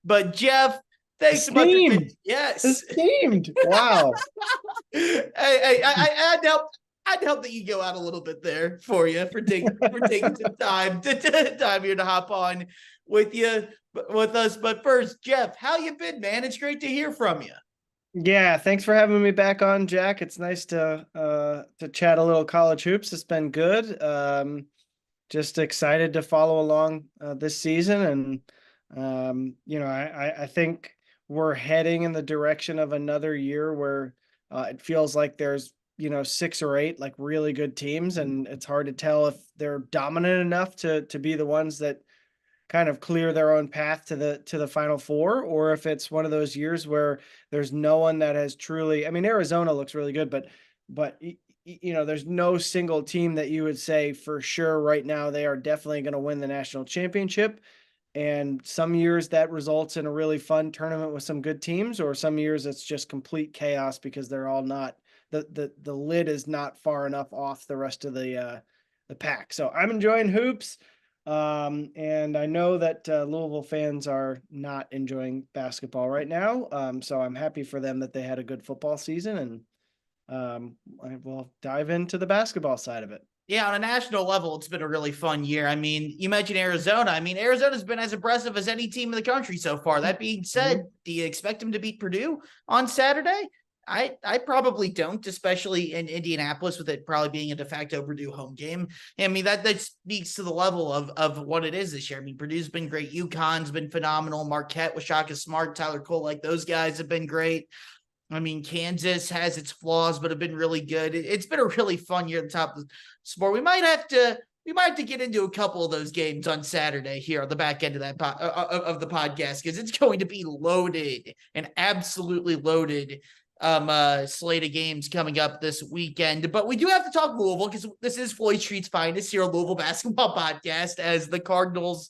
But Jeff, thanks so much for Esteemed. yes. Esteemed. Wow. I I'd help the ego out a little bit there for you for taking some time here to hop on with you with us. But first, Jeff, how you been, man? It's great to hear from you. Yeah, thanks for having me back on, Jack. It's nice to chat a little college hoops. It's been good. Just excited to follow along this season, and I think we're heading in the direction of another year where it feels like there's six or eight like really good teams, and it's hard to tell if they're dominant enough to be the ones that kind of clear their own path to the Final Four, or if it's one of those years where there's no one that has truly. I mean, Arizona looks really good, but there's no single team that you would say for sure right now they are definitely going to win the national championship. And some years that results in a really fun tournament with some good teams, or some years it's just complete chaos because they're all not the lid is not far enough off the rest of the pack. So I'm enjoying hoops. And I know that Louisville fans are not enjoying basketball right now. So I'm happy for them that they had a good football season, and I will dive into the basketball side of it. Yeah, on a national level, it's been a really fun year. I mean, you mentioned Arizona. I mean, Arizona's been as impressive as any team in the country so far. That being said, do you expect them to beat Purdue on Saturday? I probably don't, especially in Indianapolis, with it probably being a de facto Purdue home game. I mean, that speaks to the level of what it is this year. I mean, Purdue's been great. UConn's been phenomenal. Marquette with Shaka Smart, Tyler Cole, like those guys have been great. I mean, Kansas has its flaws, but have been really good. It's been a really fun year at the top of the sport. We might have to get into a couple of those games on Saturday here on the back end of that of the podcast, because it's going to be loaded and absolutely loaded slate of games coming up this weekend. But we do have to talk Louisville, because this is Floyd Street's finest here, a Louisville basketball podcast, as the Cardinals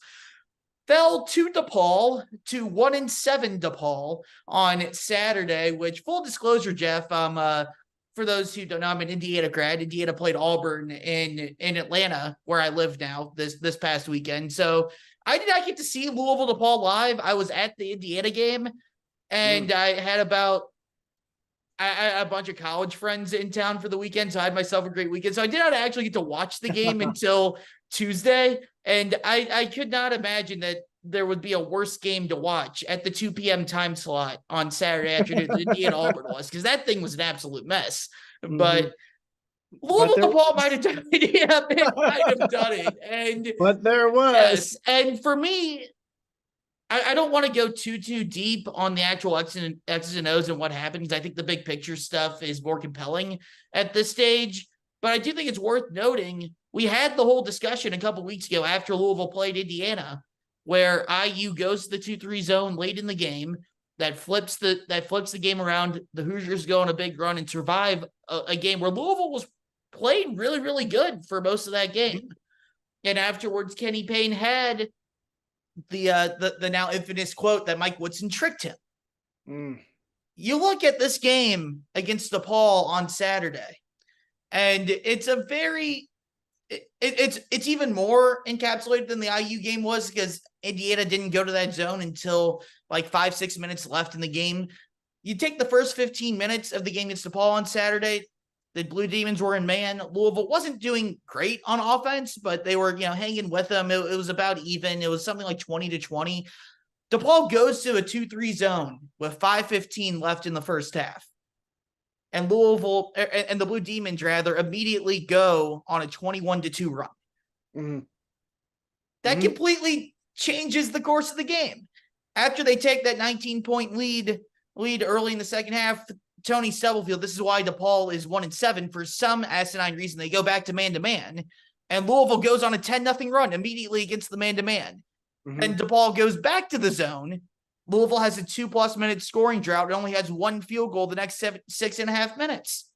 fell to DePaul, to 1-7 DePaul on Saturday, which, full disclosure, Jeff, for those who don't know, I'm an Indiana grad. Indiana played Auburn in Atlanta, where I live now, this past weekend. So I did not get to see Louisville DePaul live. I was at the Indiana game, and I had a bunch of college friends in town for the weekend, so I had myself a great weekend. So I did not actually get to watch the game until Tuesday, and I could not imagine that there would be a worse game to watch at the 2 p.m. time slot on Saturday afternoon than Indiana Auburn was, because that thing was an absolute mess. But But Louisville there DePaul might was. have done it. Yeah, it might have done it. And But there was. yes, and for me, I don't want to go too deep on the actual X's and O's and what happens. I think the big picture stuff is more compelling at this stage. But I do think it's worth noting we had the whole discussion a couple weeks ago after Louisville played Indiana, where IU goes to the 2-3 zone late in the game, that flips the game around. The Hoosiers go on a big run and survive a game where Louisville was played really, really good for most of that game. And afterwards, Kenny Payne had the now infamous quote that Mike Woodson tricked him. You look at this game against DePaul on Saturday, and it's a very it's even more encapsulated than the IU game was, because Indiana didn't go to that zone until like 5-6 minutes left in the game. You take the first 15 minutes of the game against DePaul on Saturday, the Blue Demons were in man. Louisville wasn't doing great on offense, but they were, hanging with them. It was about even. It was something like 20-20. DePaul goes to a 2-3 zone with 5:15 left in the first half. And Louisville, and the Blue Demons rather, immediately go on a 21-2 run. That completely changes the course of the game. After they take that 19-point lead early in the second half, Tony Stubblefield, this is why DePaul is 1-7. For some asinine reason, they go back to man-to-man, and Louisville goes on a 10-0 run immediately against the man-to-man. And DePaul goes back to the zone. Louisville has a 2+ minute scoring drought. It only has one field goal the next 6.5 minutes.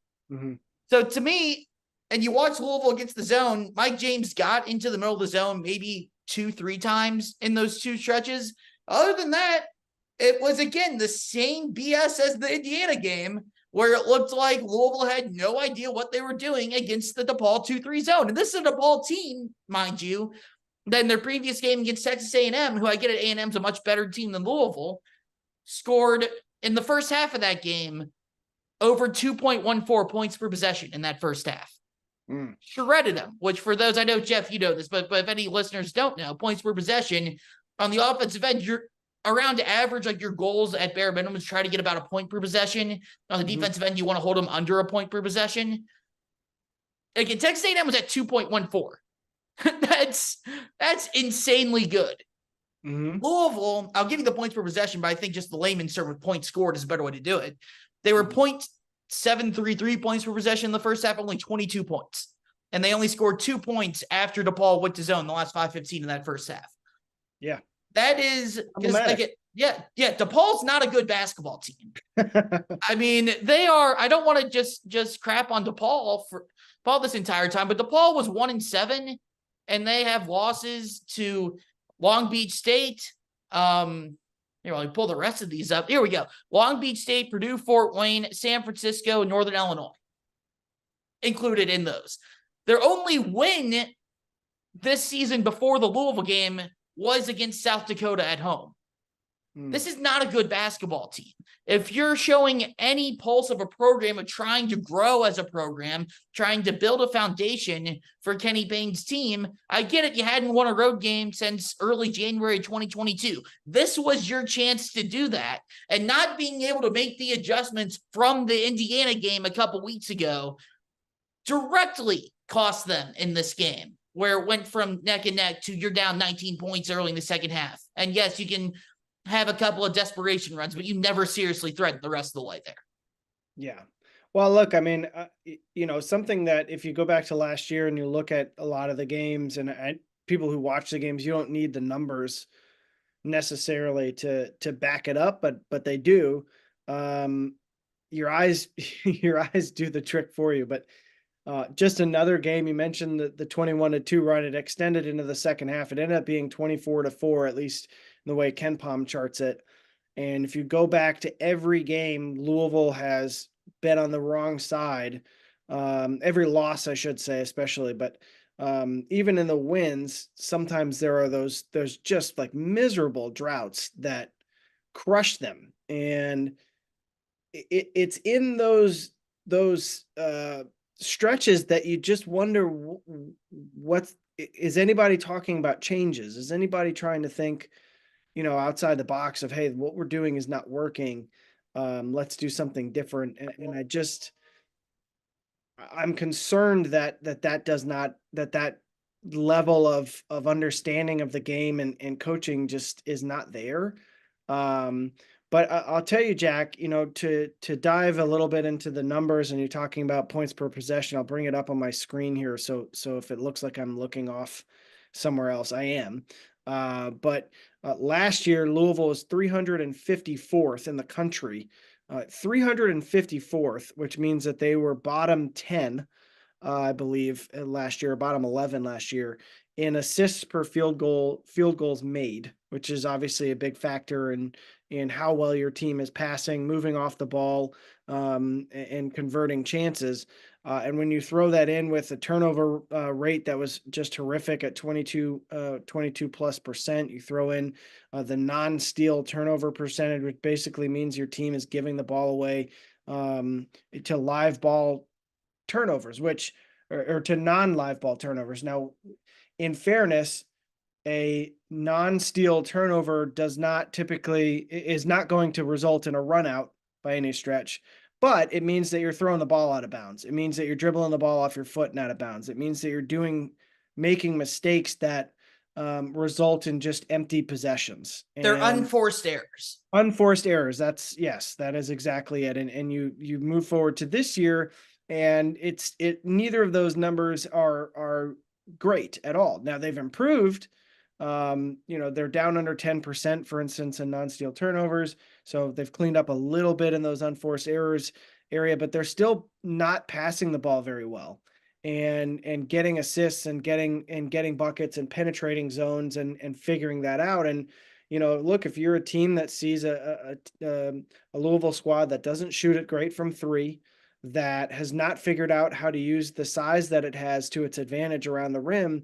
So to me, and you watch Louisville against the zone, Mike James got into the middle of the zone maybe 2-3 times in those two stretches. Other than that, it was, again, the same BS as the Indiana game, where it looked like Louisville had no idea what they were doing against the DePaul 2-3 zone. And this is a DePaul team, mind you, Then their previous game against Texas A&M, who I get at A&M's a much better team than Louisville, scored in the first half of that game over 2.14 points per possession in that first half. Shredded them, which for those, I know, Jeff, you know this, but if any listeners don't know, points per possession on the offensive end, you're around average, like your goals at bare minimum is try to get about a point per possession. On the defensive end, you want to hold them under a point per possession. Again, Texas A&M was at 2.14. That's insanely good. Louisville, I'll give you the points per possession, but I think just the layman's term with points scored is a better way to do it. They were 0.733 points per possession in the first half, only 22 points. And they only scored 2 points after DePaul went to zone the last 5:15 in that first half. Yeah. That is, DePaul's not a good basketball team. I mean, they are, I don't want to just crap on DePaul for Paul this entire time, but DePaul was 1-7, and they have losses to Long Beach State. Here, I'll pull the rest of these up. Here we go. Long Beach State, Purdue, Fort Wayne, San Francisco, and Northern Illinois included in those. Their only win this season before the Louisville game was against South Dakota at home. This is not a good basketball team. If you're showing any pulse of a program of trying to grow as a program, trying to build a foundation for Kenny Payne's team, I get it. You hadn't won a road game since early January 2022. This was your chance to do that. And not being able to make the adjustments from the Indiana game a couple weeks ago directly cost them in this game, where it went from neck and neck to you're down 19 points early in the second half. And yes, you can have a couple of desperation runs, but you never seriously threaten the rest of the way there. Yeah. Well, look, I mean, something that if you go back to last year and you look at a lot of the games and people who watch the games, you don't need the numbers necessarily to back it up, but they do. Your eyes do the trick for you. But just another game, you mentioned the 21-2 run. It extended into the second half. It ended up being 24-4, at least in the way KenPom charts it. And if you go back to every game, Louisville has been on the wrong side. Every loss, I should say, especially, but even in the wins, sometimes there are there's just like miserable droughts that crush them. And it's in those stretches that you just wonder is anybody talking about changes? Is anybody trying to think, outside the box of, hey, what we're doing is not working. Let's do something different. And I'm concerned that level of understanding of the game and coaching just is not there. But I'll tell you, Jack, to dive a little bit into the numbers, and you're talking about points per possession, I'll bring it up on my screen here. So if it looks like I'm looking off somewhere else, I am. But last year, Louisville was 354th in the country, 354th, which means that they were bottom 10, I believe, last year, bottom 11 last year in assists per field goals made, which is obviously a big factor in how well your team is passing, moving off the ball, and converting chances. And when you throw that in with a turnover rate that was just horrific at 22 plus %, you throw in the non-steal turnover percentage, which basically means your team is giving the ball away to live ball turnovers, or to non-live ball turnovers. Now, in fairness, a non-steal turnover is not going to result in a run out by any stretch, but it means that you're throwing the ball out of bounds. It means that you're dribbling the ball off your foot and out of bounds. It means that you're making mistakes that result in just empty possessions. They're unforced errors. Unforced errors. That is exactly it. And you move forward to this year, and neither of those numbers are great at all. Now they've improved. They're down under 10%, for instance, in non-steal turnovers. So they've cleaned up a little bit in those unforced errors area, but they're still not passing the ball very well and getting assists and getting buckets and penetrating zones and figuring that out. And, look, if you're a team that sees a Louisville squad that doesn't shoot it great from three, that has not figured out how to use the size that it has to its advantage around the rim,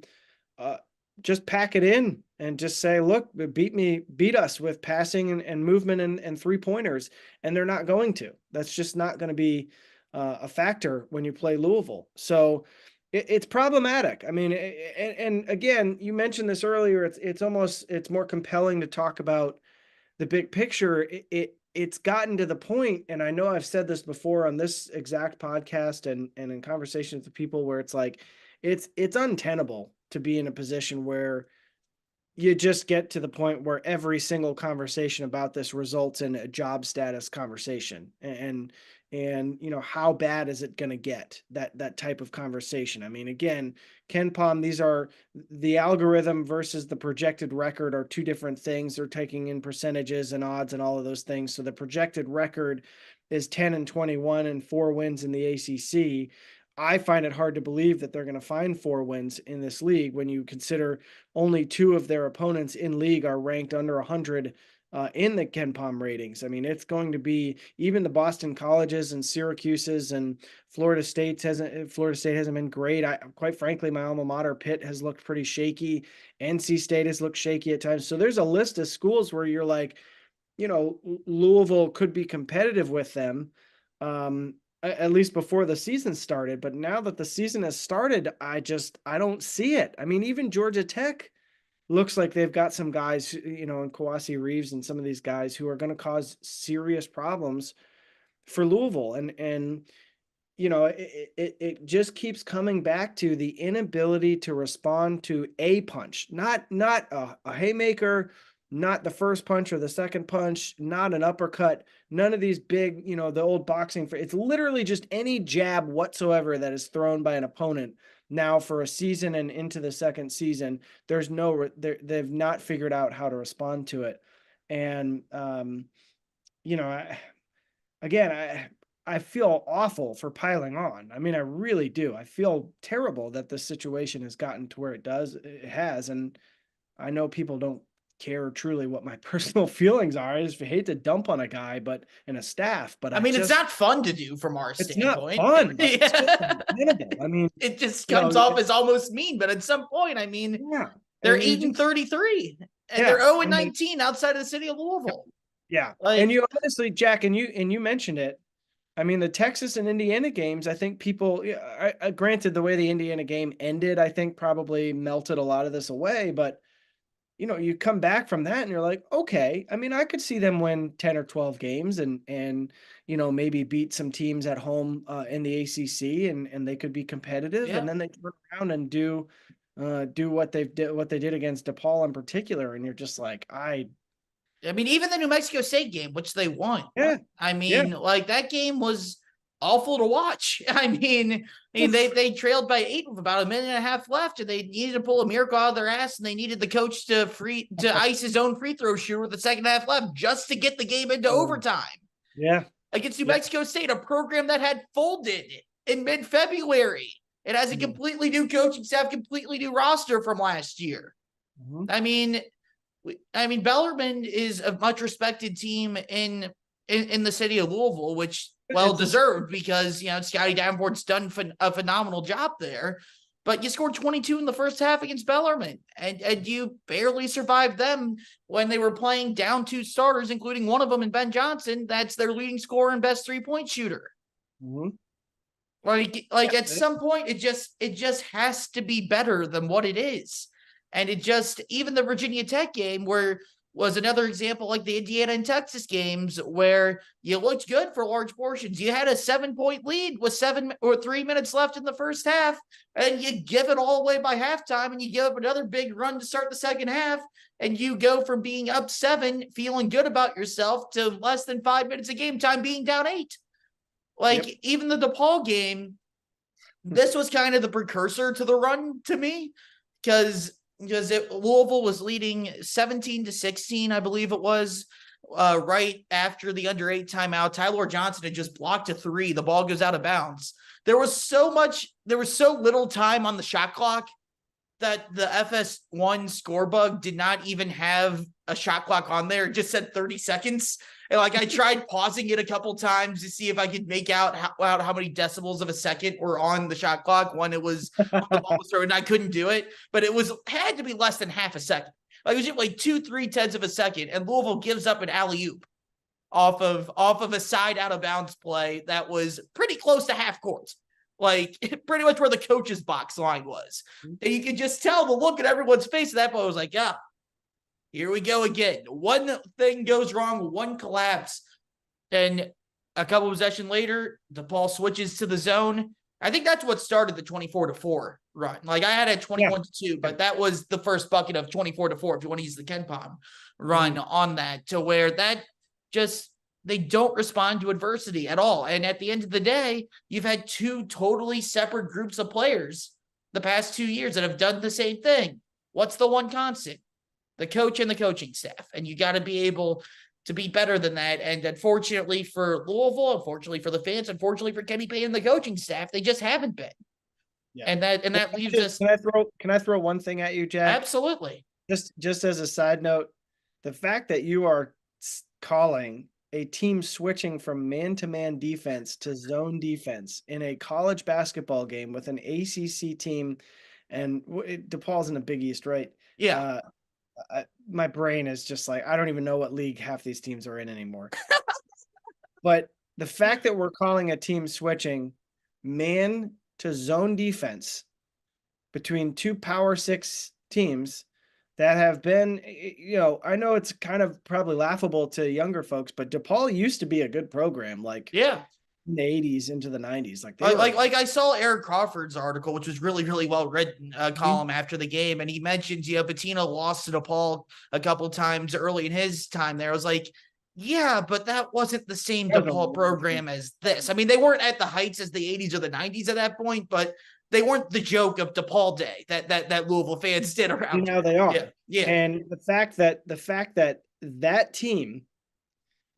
just pack it in and just say, look, beat us with passing and movement and 3-pointers. And they're not going to. That's just not going to be a factor when you play Louisville. So it's problematic. I mean, and again, you mentioned this earlier. It's more compelling to talk about the big picture. It's gotten to the point, and I know I've said this before on this exact podcast and in conversations with people, where it's like, it's untenable to be in a position where you just get to the point where every single conversation about this results in a job status conversation. And how bad is it going to get, that type of conversation? I mean, again, Ken Palm, these are the algorithm versus the projected record are two different things. They're taking in percentages and odds and all of those things. So the projected record is 10-21 and 4 wins in the ACC. I find it hard to believe that they're going to find 4 wins in this league when you consider only 2 of their opponents in league are ranked under 100 in the Ken Palm ratings. I mean, it's going to be, even the Boston Colleges and Syracuse's and Florida State hasn't been great. Quite frankly, my alma mater, Pitt, has looked pretty shaky. NC State has looked shaky at times. So there's a list of schools where you're like, Louisville could be competitive with them. At least before the season started. But now that the season has started, I don't see it. I mean, even Georgia Tech looks like they've got some guys, and Kawasi Reeves and some of these guys who are going to cause serious problems for Louisville. And it just keeps coming back to the inability to respond to a punch, not a haymaker, not the first punch or the second punch, not an uppercut, none of these big, the old boxing. It's literally just any jab whatsoever that is thrown by an opponent now for a season and into the second season. They've not figured out how to respond to it. And, I feel awful for piling on. I mean, I really do. I feel terrible that the situation has gotten to where it has. And I know people don't care truly what my personal feelings are. I just hate to dump on a guy, and a staff, but I mean, it's not fun to do from our standpoint. It's not fun. Yeah. It's just untenable. I mean, it just comes off as almost mean, but at some point, I mean, they're 8-33 and they're 0-19 outside of the city of Louisville. Yeah. And you honestly, Jack, and you mentioned it. I mean, the Texas and Indiana games, I think people, granted, the way the Indiana game ended, I think probably melted a lot of this away. But, you come back from that and you're like, okay, I mean, I could see them win 10 or 12 games and maybe beat some teams at home in the ACC and they could be competitive. Yeah. And then they turn around and do what they did against DePaul in particular. And you're just like, I mean, even the New Mexico State game, which they won. Yeah. I mean, that game was awful to watch. I mean, they trailed by 8 with about a minute and a half left, and they needed to pull a miracle out of their ass, and they needed the coach to ice his own free throw shooter with the second half left just to get the game into overtime. Yeah. Against New Mexico State, a program that had folded in mid-February. It has a completely new coaching staff, completely new roster from last year. Mm-hmm. I mean, Bellarmine is a much respected team in the city of Louisville, which well-deserved because, Scotty Davenport's done a phenomenal job there. But you scored 22 in the first half against Bellarmine, and you barely survived them when they were playing down 2 starters, including one of them in Ben Johnson. That's their leading scorer and best 3-point shooter. Mm-hmm. At some point, it just has to be better than what it is. And even the Virginia Tech game was another example, like the Indiana and Texas games, where you looked good for large portions. You had a 7-point lead with 7 or 3 minutes left in the first half, and you give it all away by halftime, and you give up another big run to start the second half, and you go from being up 7, feeling good about yourself, to less than 5 minutes of game time being down 8. Even the DePaul game, this was kind of the precursor to the run to me, because Louisville was leading 17-16, I believe it was, right after the under 8 timeout. Ty-Laur Johnson had just blocked a 3. The ball goes out of bounds. There was so little time on the shot clock that the FS1 score bug did not even have a shot clock on there. It just said 30 seconds. And like I tried pausing it a couple times to see if I could make out how many decibels of a second were on the shot clock when it was on the ball was thrown, and I couldn't do it. But it had to be less than half a second. Like it was just like 2-3 tenths of a second, and Louisville gives up an alley-oop off of a side out of bounds play that was pretty close to half court. Like pretty much where the coach's box line was. And you could just tell the look at everyone's face at that point. I was like, yeah, here we go again. One thing goes wrong, one collapse. And a couple possession later, DePaul switches to the zone. I think that's what started the 24-4 run. Like I had a 21-2, but that was the first bucket of 24-4, if you want to use the KenPom run on that, to where that just, they don't respond to adversity at all. And at the end of the day, you've had two totally separate groups of players the past 2 years that have done the same thing. What's the one constant? The coach and the coaching staff. And you got to be able to be better than that. And unfortunately for Louisville, unfortunately for the fans, unfortunately for Kenny Payne and the coaching staff, they just haven't been. Yeah. And that leaves us. Can I throw one thing at you, Jack? Absolutely. Just as a side note, the fact that you are calling a team switching from man-to-man defense to zone defense in a college basketball game with an ACC team, and DePaul's in the Big East, right? Yeah. My brain is just like, I don't even know what league half these teams are in anymore. But the fact that we're calling a team switching man to zone defense between two Power 6 teams that have been, I know it's kind of probably laughable to younger folks, but DePaul used to be a good program, like in the 80s into the 90s. Like I saw Eric Crawford's article, which was really, really well written, column after the game. And he mentions, Pitino lost to DePaul a couple times early in his time there. I was like, yeah, but that wasn't the same DePaul program as this. I mean, they weren't at the heights as the 80s or the 90s at that point, but they weren't the joke of DePaul day that Louisville fans did around. Now they are. Yeah. And the fact that team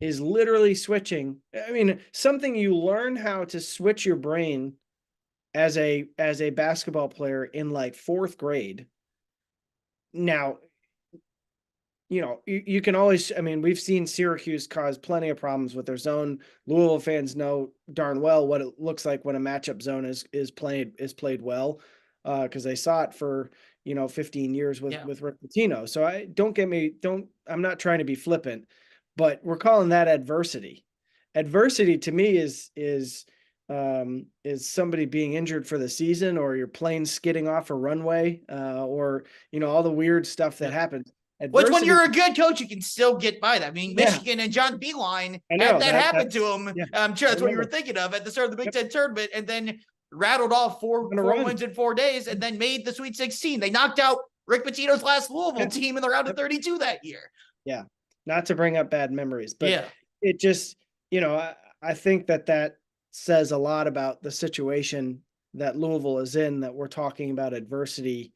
is literally switching. I mean, something you learn how to switch your brain as a basketball player in like 4th grade. Now, you can always, I mean, we've seen Syracuse cause plenty of problems with their zone. Louisville fans know darn well what it looks like when a matchup zone is played well, because they saw it for 15 years with Rick Pitino. So I'm not trying to be flippant, but we're calling that adversity. Adversity to me is somebody being injured for the season, or your plane skidding off a runway, or all the weird stuff that happens. Which, when you're a good coach, you can still get by that. I mean, Michigan and John Beilein had that happen to him. Yeah, I'm sure that's what you were thinking of at the start of the Big Ten tournament, and then rattled off four wins in 4 days, and then made the Sweet 16. They knocked out Rick Pitino's last Louisville team in the round of 32 that year. Yeah, not to bring up bad memories, but it just, I think that says a lot about the situation that Louisville is in, that we're talking about adversity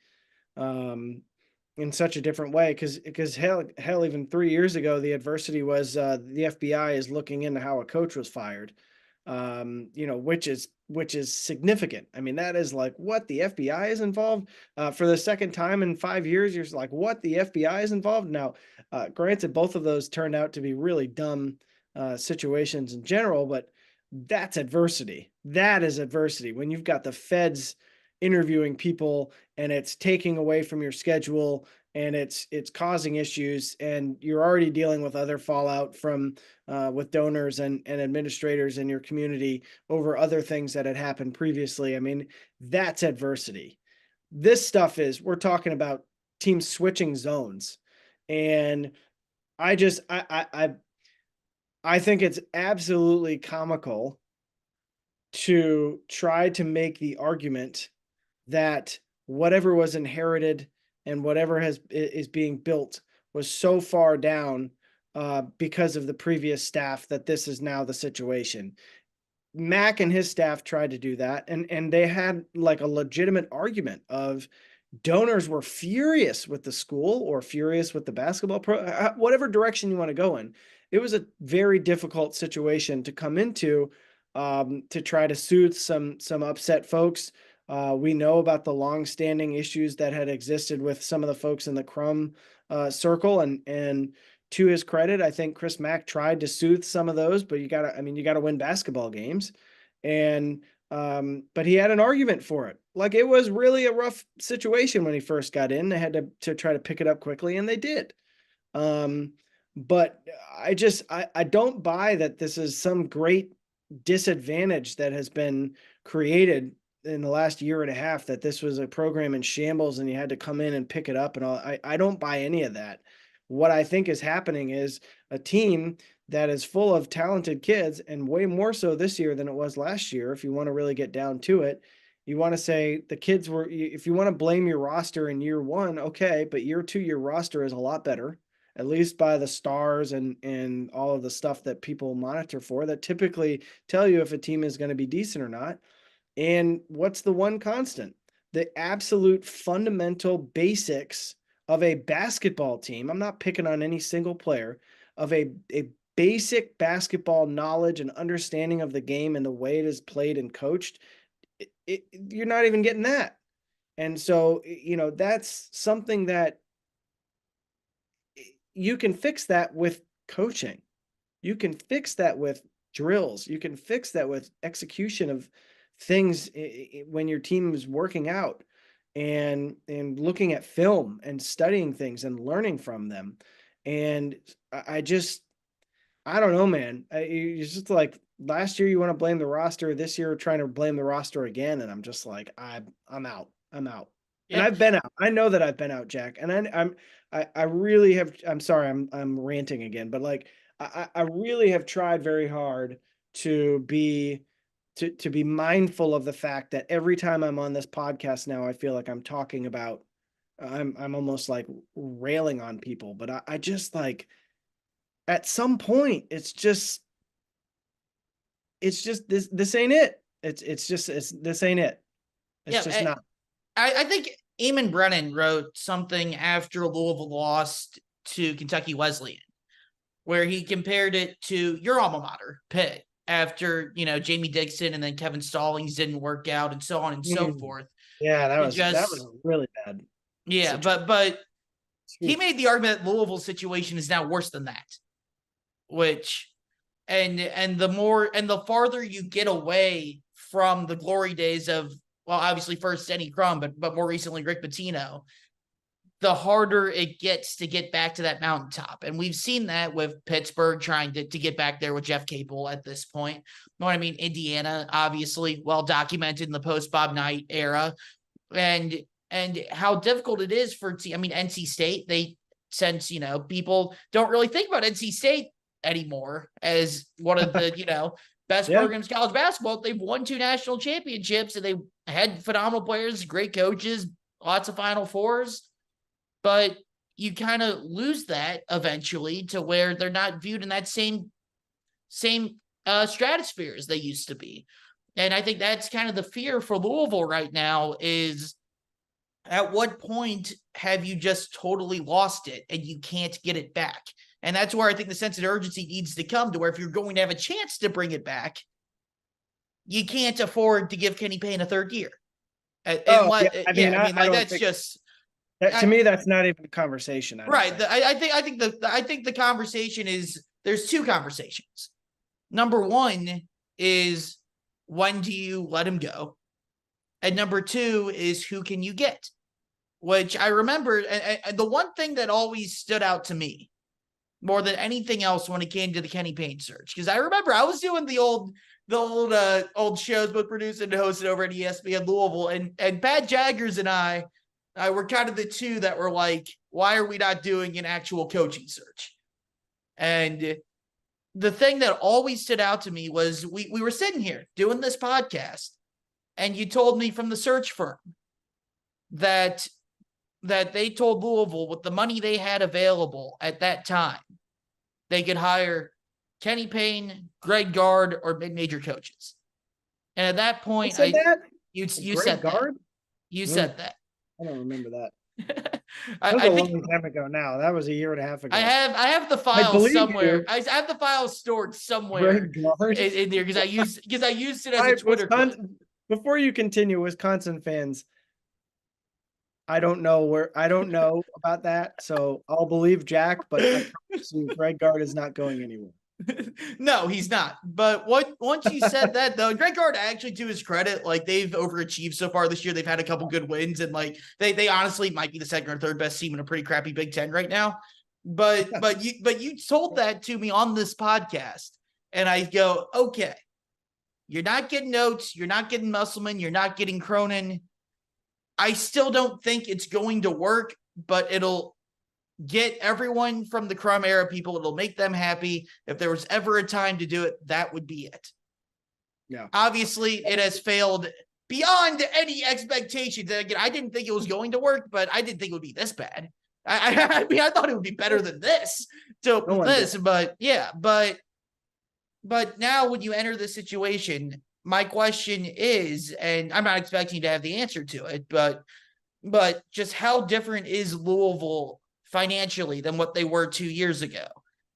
in such a different way, because hell, even 3 years ago, the adversity was the FBI is looking into how a coach was fired, which is significant. I mean, that is like, what, the FBI is involved for the second time in 5 years. You're like, what, the FBI is involved? Now, granted, both of those turned out to be really dumb situations in general, but that's adversity. That is adversity. When you've got the feds interviewing people and it's taking away from your schedule and it's causing issues, and you're already dealing with other fallout from with donors and administrators in your community over other things that had happened previously. I mean, that's adversity. This stuff we're talking about teams switching zones. And I think it's absolutely comical to try to make the argument that whatever was inherited and whatever is being built was so far down because of the previous staff that this is now the situation. Mac and his staff tried to do that, and they had like a legitimate argument of donors were furious with the school or furious with the basketball whatever direction you want to go in. It was a very difficult situation to come into, to try to soothe some upset folks. We know about the longstanding issues that had existed with some of the folks in the Crum circle, and to his credit, I think Chris Mack tried to soothe some of those, but you gotta win basketball games. And but he had an argument for it. Like, it was really a rough situation when he first got in. They had to try to pick it up quickly, and they did. But I don't buy that this is some great disadvantage that has been created in the last year and a half, that this was a program in shambles and you had to come in and pick it up and all. I don't buy any of that. What I think is happening is a team that is full of talented kids, and way more so this year than it was last year. If you want to really get down to it, you want to say the kids were, if you want to blame your roster in year one, okay, but year two, your roster is a lot better, at least by the stars and all of the stuff that people monitor for that typically tell you if a team is going to be decent or not. And what's the one constant? The absolute fundamental basics of a basketball team. I'm not picking on any single player, of a basic basketball knowledge and understanding of the game and the way it is played and coached. You're not even getting that. And so, that's something that you can fix that with coaching. You can fix that with drills. You can fix that with execution of things when your team is working out and looking at film and studying things and learning from them. And I don't know, man. It's just like last year you want to blame the roster, this year trying to blame the roster again, and I'm just like, I'm out. I'm out. And Yeah. I've been out. I know that I've been out, Jack. And I really have. I'm sorry, I'm ranting again, but like I really have tried very hard to be mindful of the fact that every time I'm on this podcast now, I feel like I'm talking about, I'm almost like railing on people, but I just like, at some point, it's just this ain't it. This ain't it. It's just not. I think Eamon Brennan wrote something after Louisville lost to Kentucky Wesleyan, where he compared it to your alma mater, Pitt, after, Jamie Dixon and then Kevin Stallings didn't work out and so on and so forth. Yeah, that was really bad. Yeah, but he made the argument that Louisville's situation is now worse than that, which and the farther you get away from the glory days of, well, obviously first Denny Crum, but more recently Rick Pitino, the harder it gets to get back to that mountaintop. And we've seen that with Pittsburgh trying to get back there with Jeff Capel at this point. You know what I mean? Indiana, obviously, well documented in the post-Bob Knight era. And how difficult it is for, NC State, since, people don't really think about NC State anymore as one of the, best programs in college basketball. They've won 2 national championships and they had phenomenal players, great coaches, lots of Final Fours. But you kind of lose that eventually to where they're not viewed in that same stratosphere as they used to be. And I think that's kind of the fear for Louisville right now is, at what point have you just totally lost it and you can't get it back? And that's where I think the sense of urgency needs to come to, where if you're going to have a chance to bring it back, you can't afford to give Kenny Payne a third year. That's just... to me, that's not even a conversation. Right. I think the conversation is, there's 2 conversations. Number 1 is, when do you let him go? And number 2 is, who can you get? Which I remember, and the one thing that always stood out to me more than anything else when it came to the Kenny Payne search, because I remember I was doing the old shows, both produced and hosted over at ESPN Louisville, and Pat Jaggers and I were kind of the 2 that were like, why are we not doing an actual coaching search? And the thing that always stood out to me was, we were sitting here doing this podcast, and you told me from the search firm that they told Louisville, with the money they had available at that time, they could hire Kenny Payne, Greg Gard, or mid-major coaches. And at that point, you said that. You said that. I don't remember that. That was a long time ago now. That was a year and a half ago. I have the file somewhere. I have the file stored somewhere in there because I used it as a Twitter clip. before you continue, Wisconsin fans, I don't know about that, so I'll believe Jack, but I promise you, Greg Gard is not going anywhere. No, he's not. But once you said that, though, Greg Gard, actually, to his credit, like they've overachieved so far this year. They've had a couple good wins, and like they honestly might be the second or third best team in a pretty crappy Big Ten right now. But you told that to me on this podcast, and I go, okay, you're not getting Oates, you're not getting Musselman, you're not getting Cronin. I still don't think it's going to work, but it'll get everyone from the Crum era people. It'll make them happy. If there was ever a time to do it, that would be it. Yeah. Obviously, it has failed beyond any expectations. And again, I didn't think it was going to work, but I didn't think it would be this bad. I mean, I thought it would be better than this. So but yeah, but now when you enter the situation, my question is, and I'm not expecting you to have the answer to it, but just how different is Louisville financially than what they were 2 years ago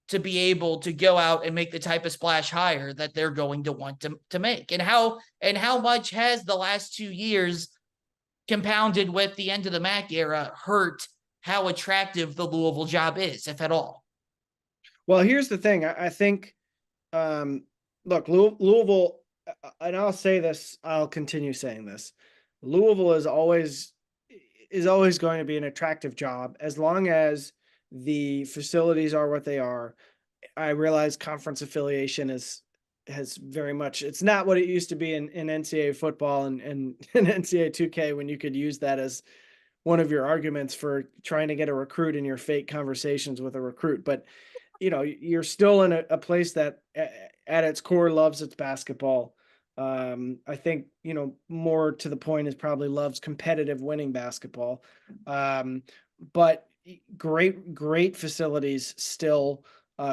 to be able to go out and make the type of splash hire that they're going to want to make? And how much has the last 2 years compounded with the end of the Mac era hurt how attractive the Louisville job is, if at all? Well, here's the thing. I think, look, Louisville, and I'll say this, I'll continue saying this. Louisville is always going to be an attractive job as long as the facilities are what they are. I realize conference affiliation has very much, it's not what it used to be in NCAA football and NCAA 2K, when you could use that as one of your arguments for trying to get a recruit in your fake conversations with a recruit. But you're still in a place that at its core loves its basketball. I think, more to the point is probably loves competitive winning basketball. But great facilities still,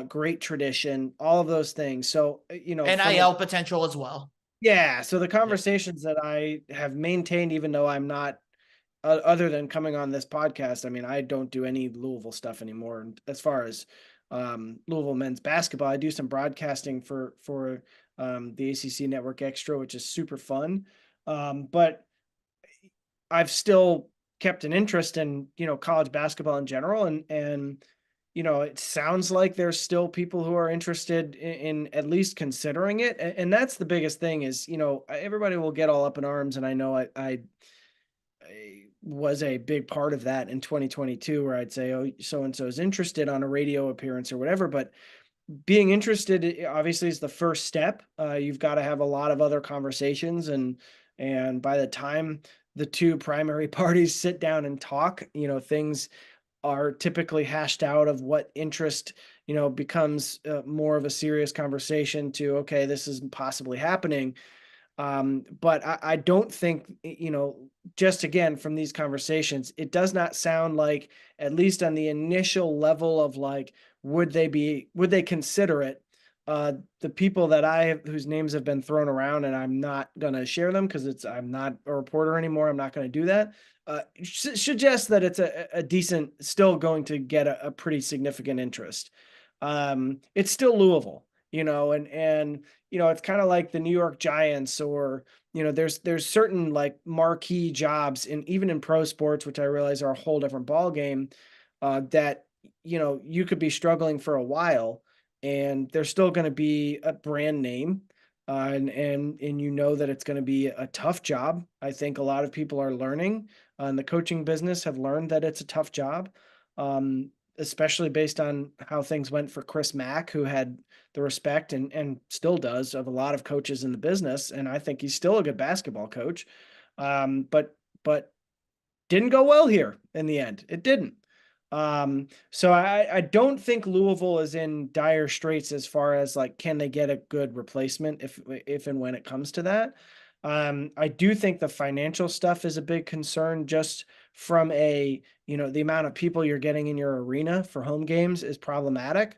great tradition, all of those things. So, NIL potential as well. Yeah. So the conversations that I have maintained, even though I'm not, other than coming on this podcast, I mean, I don't do any Louisville stuff anymore. As far as Louisville men's basketball, I do some broadcasting for the ACC Network Extra, which is super fun. But I've still kept an interest in, college basketball in general. And it sounds like there's still people who are interested in at least considering it. And that's the biggest thing is, everybody will get all up in arms. And I know I was a big part of that in 2022, where I'd say, oh, so-and-so is interested on a radio appearance or whatever. But being interested obviously is the first step. You've got to have a lot of other conversations. And by the time the two primary parties sit down and talk, things are typically hashed out of what interest, becomes more of a serious conversation to, okay, this is possibly happening. But I don't think, just again, from these conversations, it does not sound like, at least on the initial level of like, would they consider it? The people that whose names have been thrown around, and I'm not going to share them because I'm not a reporter anymore. I'm not going to do that. Suggest that it's a decent, still going to get a pretty significant interest. It's still Louisville, and it's kind of like the New York Giants, or, there's certain like marquee jobs even in pro sports, which I realize are a whole different ball game, that, you could be struggling for a while and there's still going to be a brand name. And that it's going to be a tough job. I think a lot of people are learning in the coaching business, have learned that it's a tough job. Especially based on how things went for Chris Mack, who had the respect and still does of a lot of coaches in the business. And I think he's still a good basketball coach. But didn't go well here in the end. It didn't. So I don't think Louisville is in dire straits as far as like, can they get a good replacement if and when it comes to that. I do think the financial stuff is a big concern, just from the amount of people you're getting in your arena for home games is problematic.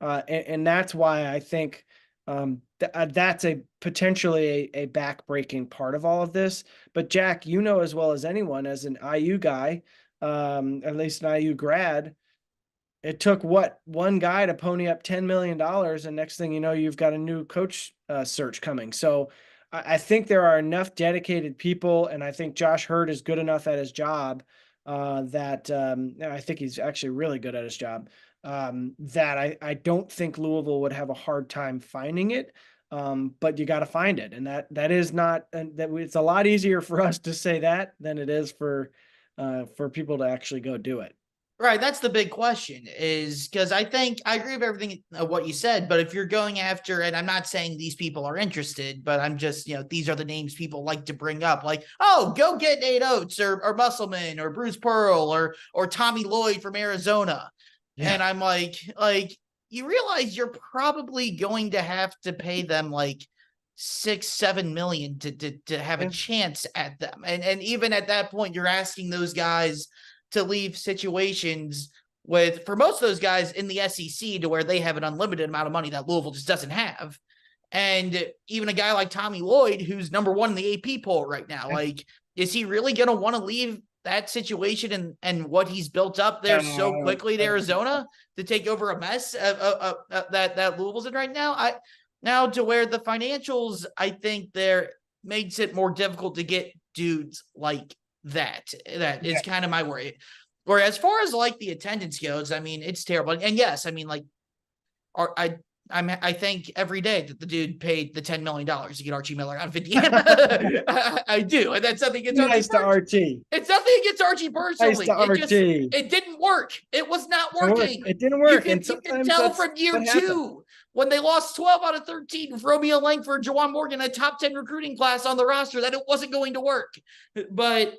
And that's why I think that's a potentially a back-breaking part of all of this. But Jack, as well as anyone, as an IU guy, at least an IU grad, it took one guy to pony up $10 million. And next thing you know, you've got a new coach search coming. So I think there are enough dedicated people, and I think Josh Hurd is good enough at his job that I think he's actually really good at his job. That I don't think Louisville would have a hard time finding it. But you got to find it, and that is not that it's a lot easier for us to say that than it is for people to actually go do it. Right, that's the big question is because I think I agree with everything what you said, but if you're going after, and I'm not saying these people are interested, but I'm just, these are the names people like to bring up, like, oh, go get Nate Oates or Musselman or Bruce Pearl or Tommy Lloyd from Arizona. Yeah. And I'm like, you realize you're probably going to have to pay them like 6-7 million to have a chance at them. And even at that point, you're asking those guys to leave situations with, for most of those guys in the SEC, to where they have an unlimited amount of money that Louisville just doesn't have. And even a guy like Tommy Lloyd, who's number 1 in the AP poll right now, like, is he really going to want to leave that situation and what he's built up there so quickly to Arizona to take over a mess that Louisville's in right now? Now to where the financials, I think there makes it more difficult to get dudes like that is kind of my worry. Where as far as like the attendance goes, I mean, it's terrible. And yes, I mean, like, I think every day that the dude paid the $10 million to get Archie Miller out of Indiana. I do, and that's nothing against nice Archie. It's nothing against Archie personally. Nice it didn't work. It was not working. It didn't work. You can tell from year 2 when they lost 12 out of 13 with Romeo Langford, Jawan Morgan, a top 10 recruiting class on the roster, that it wasn't going to work. But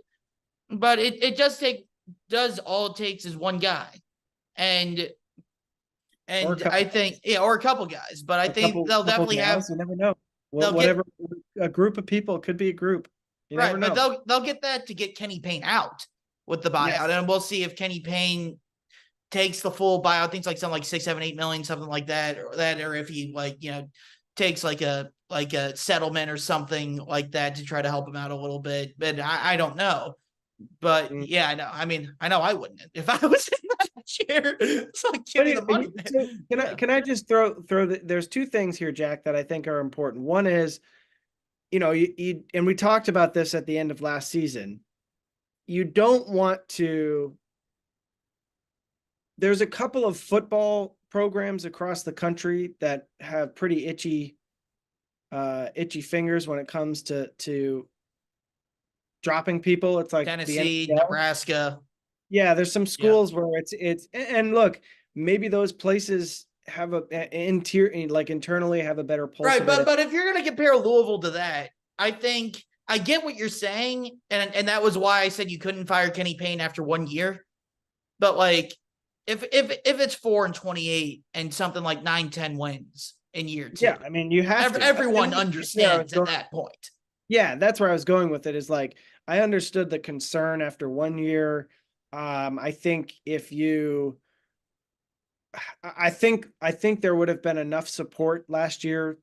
it does all it takes is one guy. And I think, or a couple guys, but I think they'll definitely have. You never know. Whatever, a group of people could be a group. You right, never know. But they'll get that to get Kenny Payne out with the buyout, and we'll see if Kenny Payne takes the full buyout. Things like something like 6, 7, 8 million, something like that, or if he takes like a settlement or something like that to try to help him out a little bit. But I don't know. But yeah, I know. I mean, I know I wouldn't if I was in that chair. It's like, give me the money. Can I just throw there's 2 things here, Jack, that I think are important. One is, you and we talked about this at the end of last season. You don't want to. There's a couple of football programs across the country that have pretty itchy fingers when it comes to dropping people. It's like Tennessee, Nebraska. Yeah, there's some schools where it's and look, maybe those places have internally have a better pulse. Right, but if you're gonna compare Louisville to that, I think I get what you're saying, and that was why I said you couldn't fire Kenny Payne after 1 year. But like, if it's 4-28 and something like 9-10 wins in year 2, I mean, you have everyone understands at that point. Yeah, that's where I was going with it. Is like, I understood the concern after 1 year. I think I think there would have been enough support last year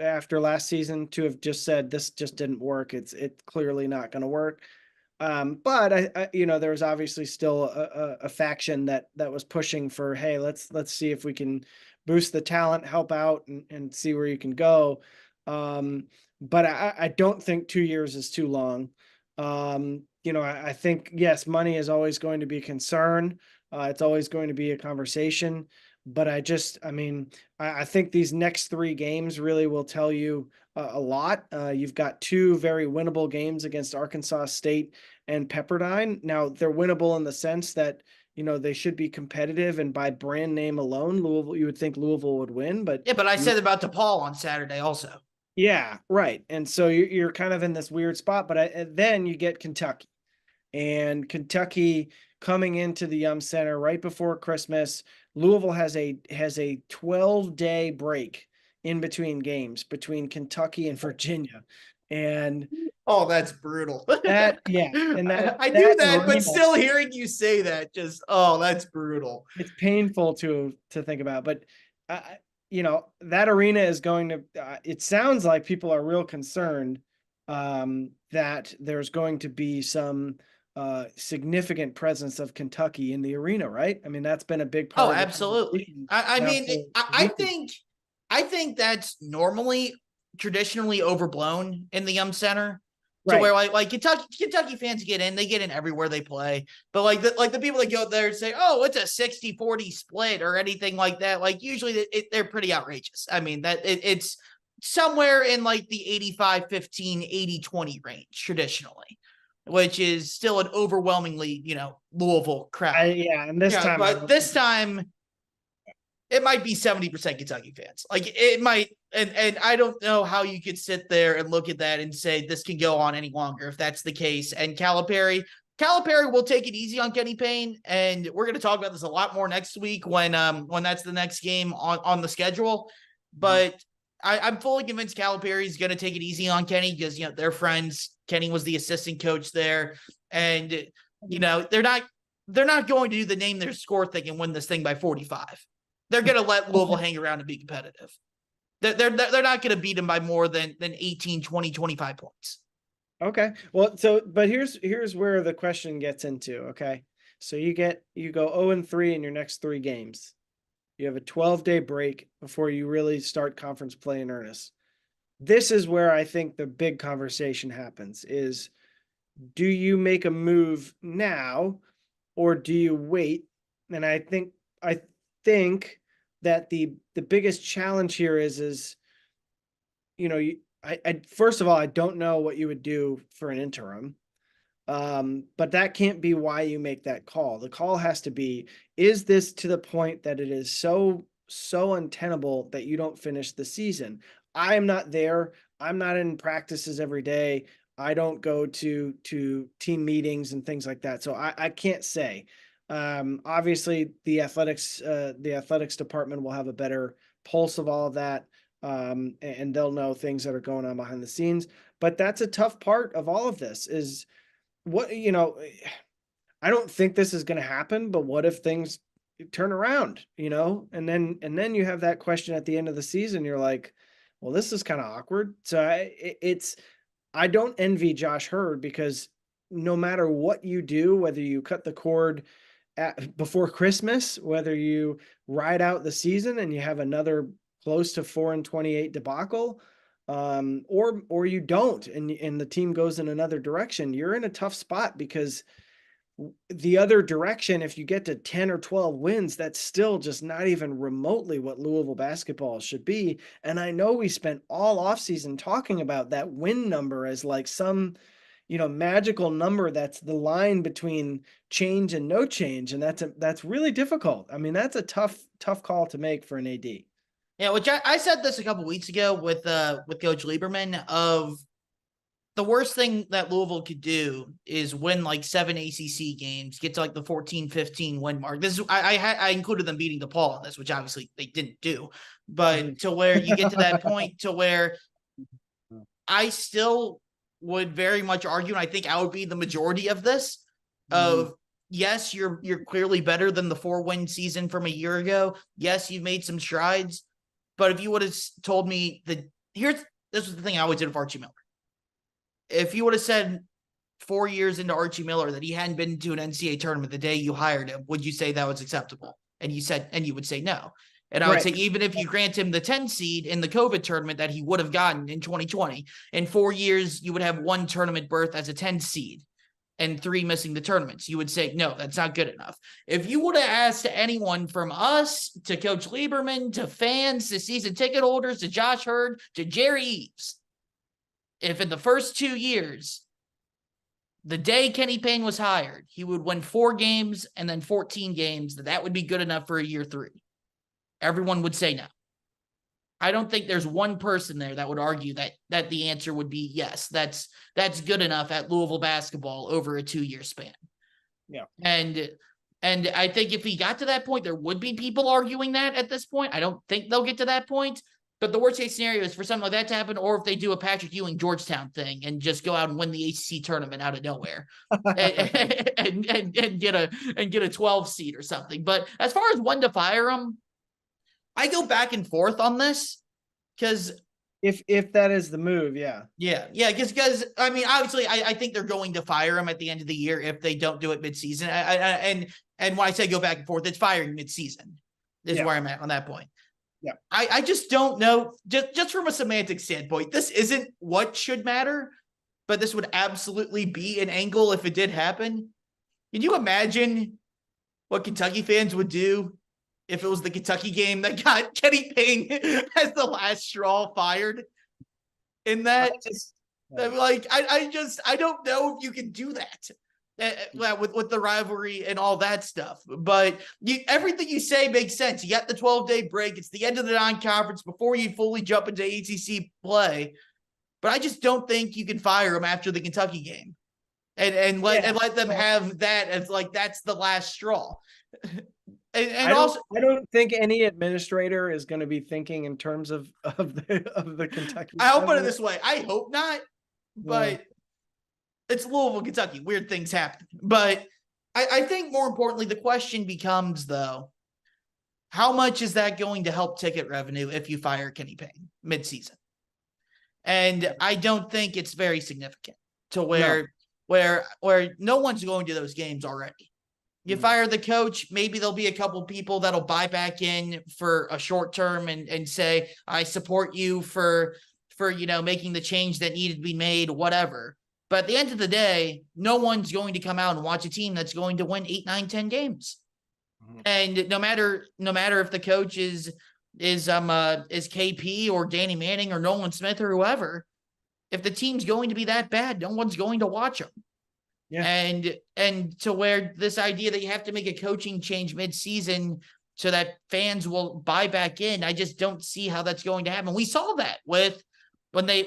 after last season to have just said, this just didn't work. It's clearly not going to work. But I there was obviously still a faction that was pushing for, hey, let's see if we can boost the talent, help out, and see where you can go. But I don't think 2 years is too long. I think, yes, money is always going to be a concern. It's always going to be a conversation. But I think these next 3 games really will tell you a lot. You've got 2 very winnable games against Arkansas State and Pepperdine. Now, they're winnable in the sense that, they should be competitive, and by brand name alone, you would think Louisville would win. But I said about DePaul on Saturday also. Yeah, right. And so you're kind of in this weird spot, but then you get Kentucky, and Kentucky coming into the Yum Center right before Christmas. Louisville has a 12-day break in between games between Kentucky and Virginia. And that's brutal. And I knew that, but still hearing you say that, just that's brutal. It's painful to think about, but that arena is going to, it sounds like people are real concerned that there's going to be some significant presence of Kentucky in the arena, right? I mean, that's been a big part. Oh, absolutely. I think that's normally traditionally overblown in the Yum Center. To Right. where like Kentucky fans get in, they get in everywhere they play. But like the people that go there and say, oh, it's a 60-40 split or anything like that, like usually they're pretty outrageous. I mean, that it's somewhere in like the 85-15, 80-20 range traditionally, which is still an overwhelmingly, Louisville crowd. And this time, but this time it might be 70% Kentucky fans. Like it might, and I don't know how you could sit there and look at that and say this can go on any longer if that's the case. And Calipari will take it easy on Kenny Payne, and we're going to talk about this a lot more next week when that's the next game on the schedule. But I'm fully convinced Calipari is going to take it easy on Kenny because they're friends. Kenny was the assistant coach there, and they're not going to do the name their score thing and win this thing by 45. They're going to let Louisville hang around and be competitive. They're not going to beat them by more than 18, 20, 25 points. Okay. Well, but here's where the question gets into. Okay. So you go 0-3 in your next 3 games. You have a 12-day break before you really start conference play in earnest. This is where I think the big conversation happens is, do you make a move now or do you wait? And I think that the biggest challenge here is I first of all, I don't know what you would do for an interim. But that can't be why you make that call. The call has to be, is this to the point that it is so untenable that you don't finish the season? I am not there. I'm not in practices every day. I don't go to team meetings and things like that. So I can't say. Obviously the athletics department will have a better pulse of all of that. And they'll know things that are going on behind the scenes, but that's a tough part of all of this is I don't think this is going to happen, but what if things turn around, and then you have that question at the end of the season. You're like, well, this is kind of awkward. So I don't envy Josh Hurd because no matter what you do, whether you cut the cord before Christmas, whether you ride out the season and you have another close to 4-28 debacle, or you don't, and the team goes in another direction, you're in a tough spot because the other direction, if you get to 10 or 12 wins, that's still just not even remotely what Louisville basketball should be. And I know we spent all offseason talking about that win number as like some, magical number that's the line between change and no change. And that's really difficult. I mean, that's a tough call to make for an AD. Yeah, which I said this a couple weeks ago with Coach Lieberman of the worst thing that Louisville could do is win like 7 ACC games, get to like the 14-15 win mark. This is I included them beating DePaul in this, which obviously they didn't do, but to where you get to that point to where I still would very much argue, and I think I would be the majority of this, of yes, you're clearly better than the 4-win season from a year ago. Yes, you've made some strides. But if you would have told me this was the thing I always did with Archie Miller. If you would have said 4 years into Archie Miller that he hadn't been to an NCAA tournament the day you hired him, would you say that was acceptable? And you would say no. And I would say, even if you grant him the 10 seed in the COVID tournament that he would have gotten in 2020, in 4 years, you would have 1 tournament berth as a 10 seed and 3 missing the tournaments. You would say, no, that's not good enough. If you would have asked anyone from us to Coach Lieberman, to fans, to season ticket holders, to Josh Hurd, to Jerry Eves, if in the first 2 years, the day Kenny Payne was hired, he would win 4 games and then 14 games, that would be good enough for a year 3. Everyone would say no. I don't think there's one person there that would argue that the answer would be yes, that's good enough at Louisville basketball over a 2-year span. Yeah. And I think if he got to that point, there would be people arguing that at this point. I don't think they'll get to that point. But the worst case scenario is for something like that to happen, or if they do a Patrick Ewing Georgetown thing and just go out and win the ACC tournament out of nowhere and get a 12 seed or something. But as far as when to fire him, I go back and forth on this because if that is the move, yeah. Because I mean, obviously, I think they're going to fire him at the end of the year if they don't do it midseason. And when I say go back and forth, it's firing midseason is where I'm at on that point. I just don't know. Just from a semantic standpoint, this isn't what should matter, but this would absolutely be an angle if it did happen. Can you imagine what Kentucky fans would do if it was the Kentucky game that got Kenny Payne as the last straw fired in that? I don't know if you can do that with the rivalry and all that stuff. But everything you say makes sense. You got the 12-day break. It's the end of the non-conference before you fully jump into ACC play. But I just don't think you can fire him after the Kentucky game and let them have that as like that's the last straw. I don't think any administrator is going to be thinking in terms of the Kentucky. I'll put it this way: I hope not, but it's Louisville, Kentucky. Weird things happen. But I think more importantly, the question becomes though, how much is that going to help ticket revenue if you fire Kenny Payne midseason? And I don't think it's very significant to where no one's going to those games already. You fire the coach, maybe there'll be a couple people that'll buy back in for a short term and say, I support you for making the change that needed to be made, whatever. But at the end of the day, no one's going to come out and watch a team that's going to win 8, 9, 10 games. And no matter if the coach is KP or Danny Manning or Nolan Smith or whoever, if the team's going to be that bad, no one's going to watch them. Yeah. And to where this idea that you have to make a coaching change mid-season so that fans will buy back in, I just don't see how that's going to happen. We saw that with when they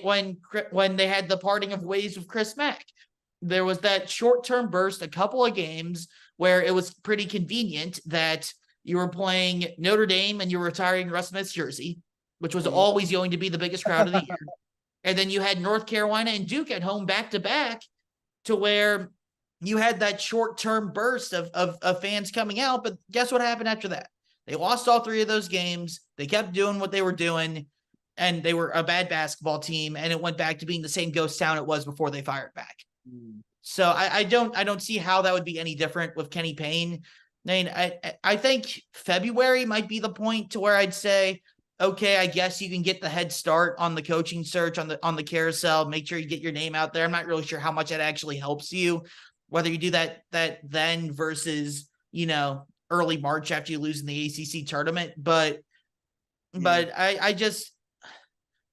had the parting of ways with Chris Mack. There was that short-term burst, a couple of games where it was pretty convenient that you were playing Notre Dame and you were retiring Russ Smith's jersey, which was always going to be the biggest crowd of the year. And then you had North Carolina and Duke at home back-to-back, to where you had that short-term burst of fans coming out. But guess what happened after that? They lost all 3 of those games. They kept doing what they were doing, and they were a bad basketball team, and it went back to being the same ghost town it was before they fired back. So I don't see how that would be any different with Kenny Payne. I mean, I think February might be the point to where I'd say, okay, I guess you can get the head start on the coaching search on the carousel. Make sure you get your name out there. I'm not really sure how much that actually helps you, whether you do that then versus, early March after you lose in the ACC tournament. But I just,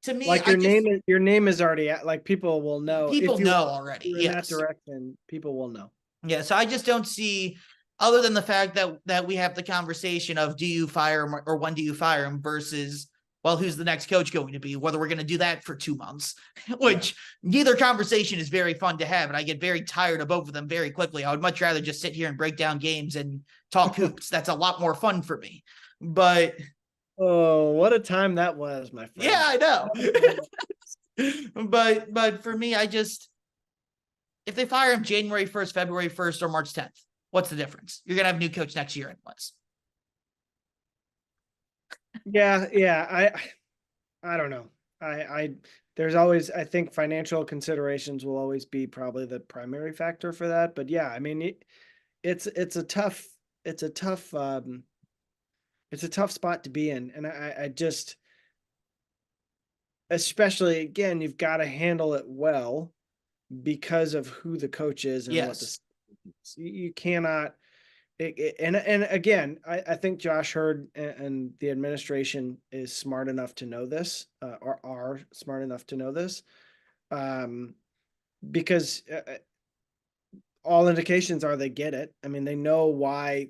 to me, like your name is already like people will know. People know already. In that direction, people will know. Yeah. So I just don't see, other than the fact that we have the conversation of do you fire him or when do you fire him versus, well, who's the next coach going to be, whether we're going to do that for 2 months, which neither conversation is very fun to have. And I get very tired of both of them very quickly. I would much rather just sit here and break down games and talk hoops. That's a lot more fun for me. But oh, what a time that was, my friend. Yeah, I know. but for me, if they fire him January 1st, February 1st, or March 10th, what's the difference? You're going to have a new coach next year anyways. Yeah. I don't know. There's always, I think financial considerations will always be probably the primary factor for that. But yeah, I mean, it's a tough spot to be in. And I just, especially again, you've got to handle it well because of who the coach is and what you cannot. And again, I think Josh Hurd and the administration is smart enough to know this, or are smart enough to know this, because all indications are they get it. I mean, they know why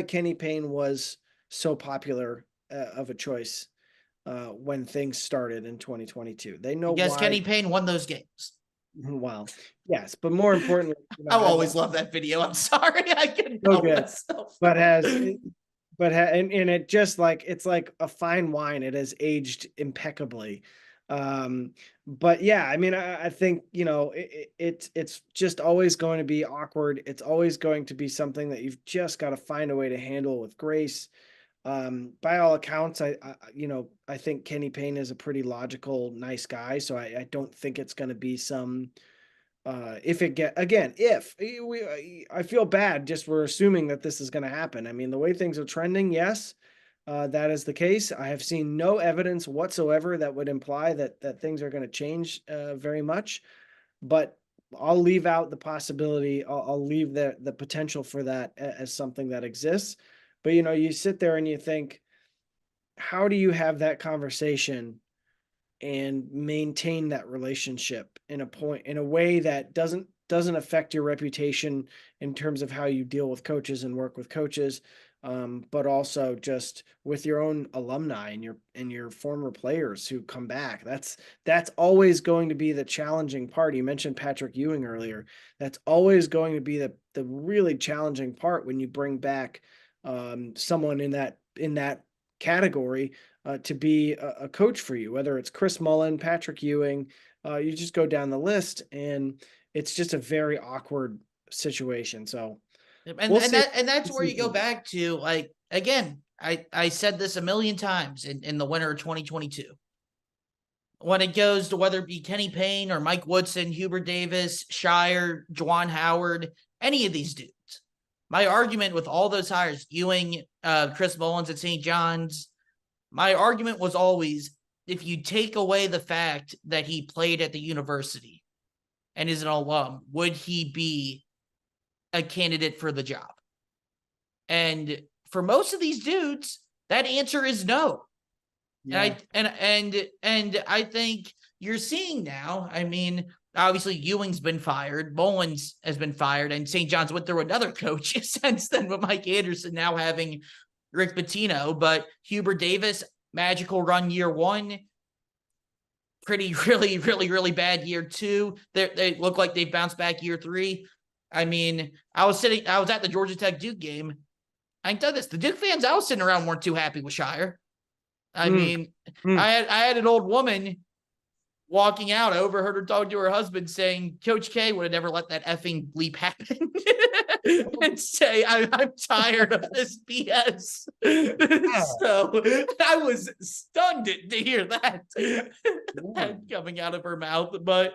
Kenny Payne was so popular of a choice when things started in 2022. They know why Kenny Payne won those games. Well, yes, but more importantly, I always love that video. I'm sorry, I couldn't help myself. But it just like, it's like a fine wine. It has aged impeccably. But yeah, I mean, I think it's just always going to be awkward. It's always going to be something that you've just got to find a way to handle with grace. By all accounts, I think Kenny Payne is a pretty logical, nice guy. So I don't think it's going to be some, I feel bad, just we're assuming that this is going to happen. I mean, the way things are trending, yes. that is the case. I have seen no evidence whatsoever that would imply that things are going to change very much, but I'll leave out the possibility. I'll leave the potential for that as something that exists. But you sit there and you think, how do you have that conversation and maintain that relationship in a way that doesn't affect your reputation in terms of how you deal with coaches and work with coaches, but also just with your own alumni and your former players who come back. That's always going to be the challenging part. You mentioned Patrick Ewing earlier. That's always going to be the really challenging part when you bring back someone in that category to be a coach for you, whether it's Chris Mullen, Patrick Ewing. You just go down the list, and it's just a very awkward situation. So we'll see. That's where you go back to, like, again, I said this a million times in the winter of 2022. When it goes to whether it be Kenny Payne or Mike Woodson, Hubert Davis, Shire, Juwan Howard, any of these dudes, my argument with all those hires, Ewing, Chris Mullins at St. John's, my argument was always, if you take away the fact that he played at the university and is an alum, would he be a candidate for the job? And for most of these dudes, that answer is no. Yeah. And I think you're seeing now, I mean, obviously Ewing's been fired, Mullins has been fired, and St. John's went through another coach since then with Mike Anderson now having Rick Pitino. But Hubert Davis, magical run year one, really bad year two. They look like they've bounced back year three. I mean, I was at the Georgia Tech Duke game. I can tell this, the Duke fans I was sitting around weren't too happy with Shire. I mean, I had an old woman walking out. I overheard her talking to her husband saying, Coach K would have never let that effing bleep happen. And say, I'm tired of this BS. So I was stunned to hear that coming out of her mouth. But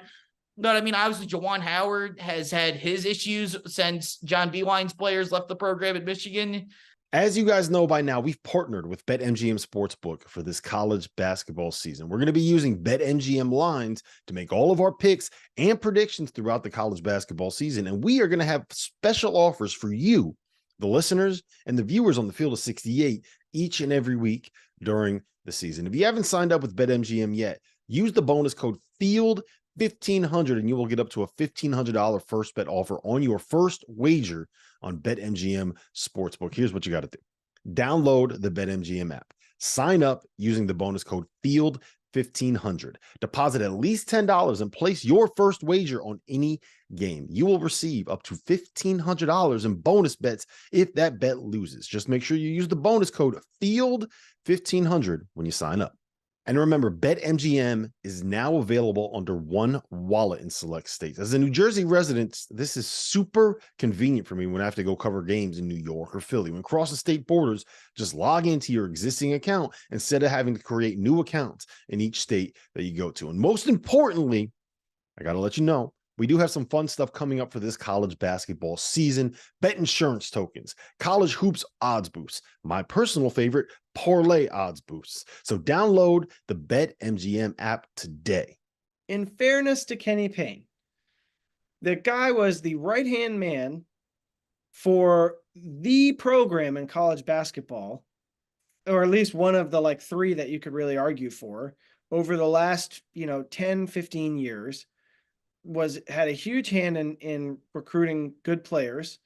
I mean, obviously, Juwan Howard has had his issues since John Bewine's players left the program at Michigan. As you guys know by now, we've partnered with BetMGM Sportsbook for this college basketball season. We're going to be using BetMGM lines to make all of our picks and predictions throughout the college basketball season. And we are going to have special offers for you, the listeners and the viewers on the Field of 68 each and every week during the season. If you haven't signed up with BetMGM yet, use the bonus code FIELD1500 and you will get up to a $1,500 first bet offer on your first wager on BetMGM Sportsbook. Here's what you got to do. Download the BetMGM app. Sign up using the bonus code FIELD1500. Deposit at least $10 and place your first wager on any game. You will receive up to $1,500 in bonus bets if that bet loses. Just make sure you use the bonus code FIELD1500 when you sign up. And remember, BetMGM is now available under one wallet in select states. As a New Jersey resident, this is super convenient for me when I have to go cover games in New York or Philly. When crossing state borders, just log into your existing account instead of having to create new accounts in each state that you go to. And most importantly, I got to let you know, we do have some fun stuff coming up for this college basketball season. Bet insurance tokens, college hoops odds boosts, my personal favorite, parlay odds boosts. So download the BetMGM app today. In fairness to Kenny Payne, the guy was the right-hand man for the program in college basketball, or at least one of the three that you could really argue for over the last, 10, 15 years. Had a huge hand in recruiting good players,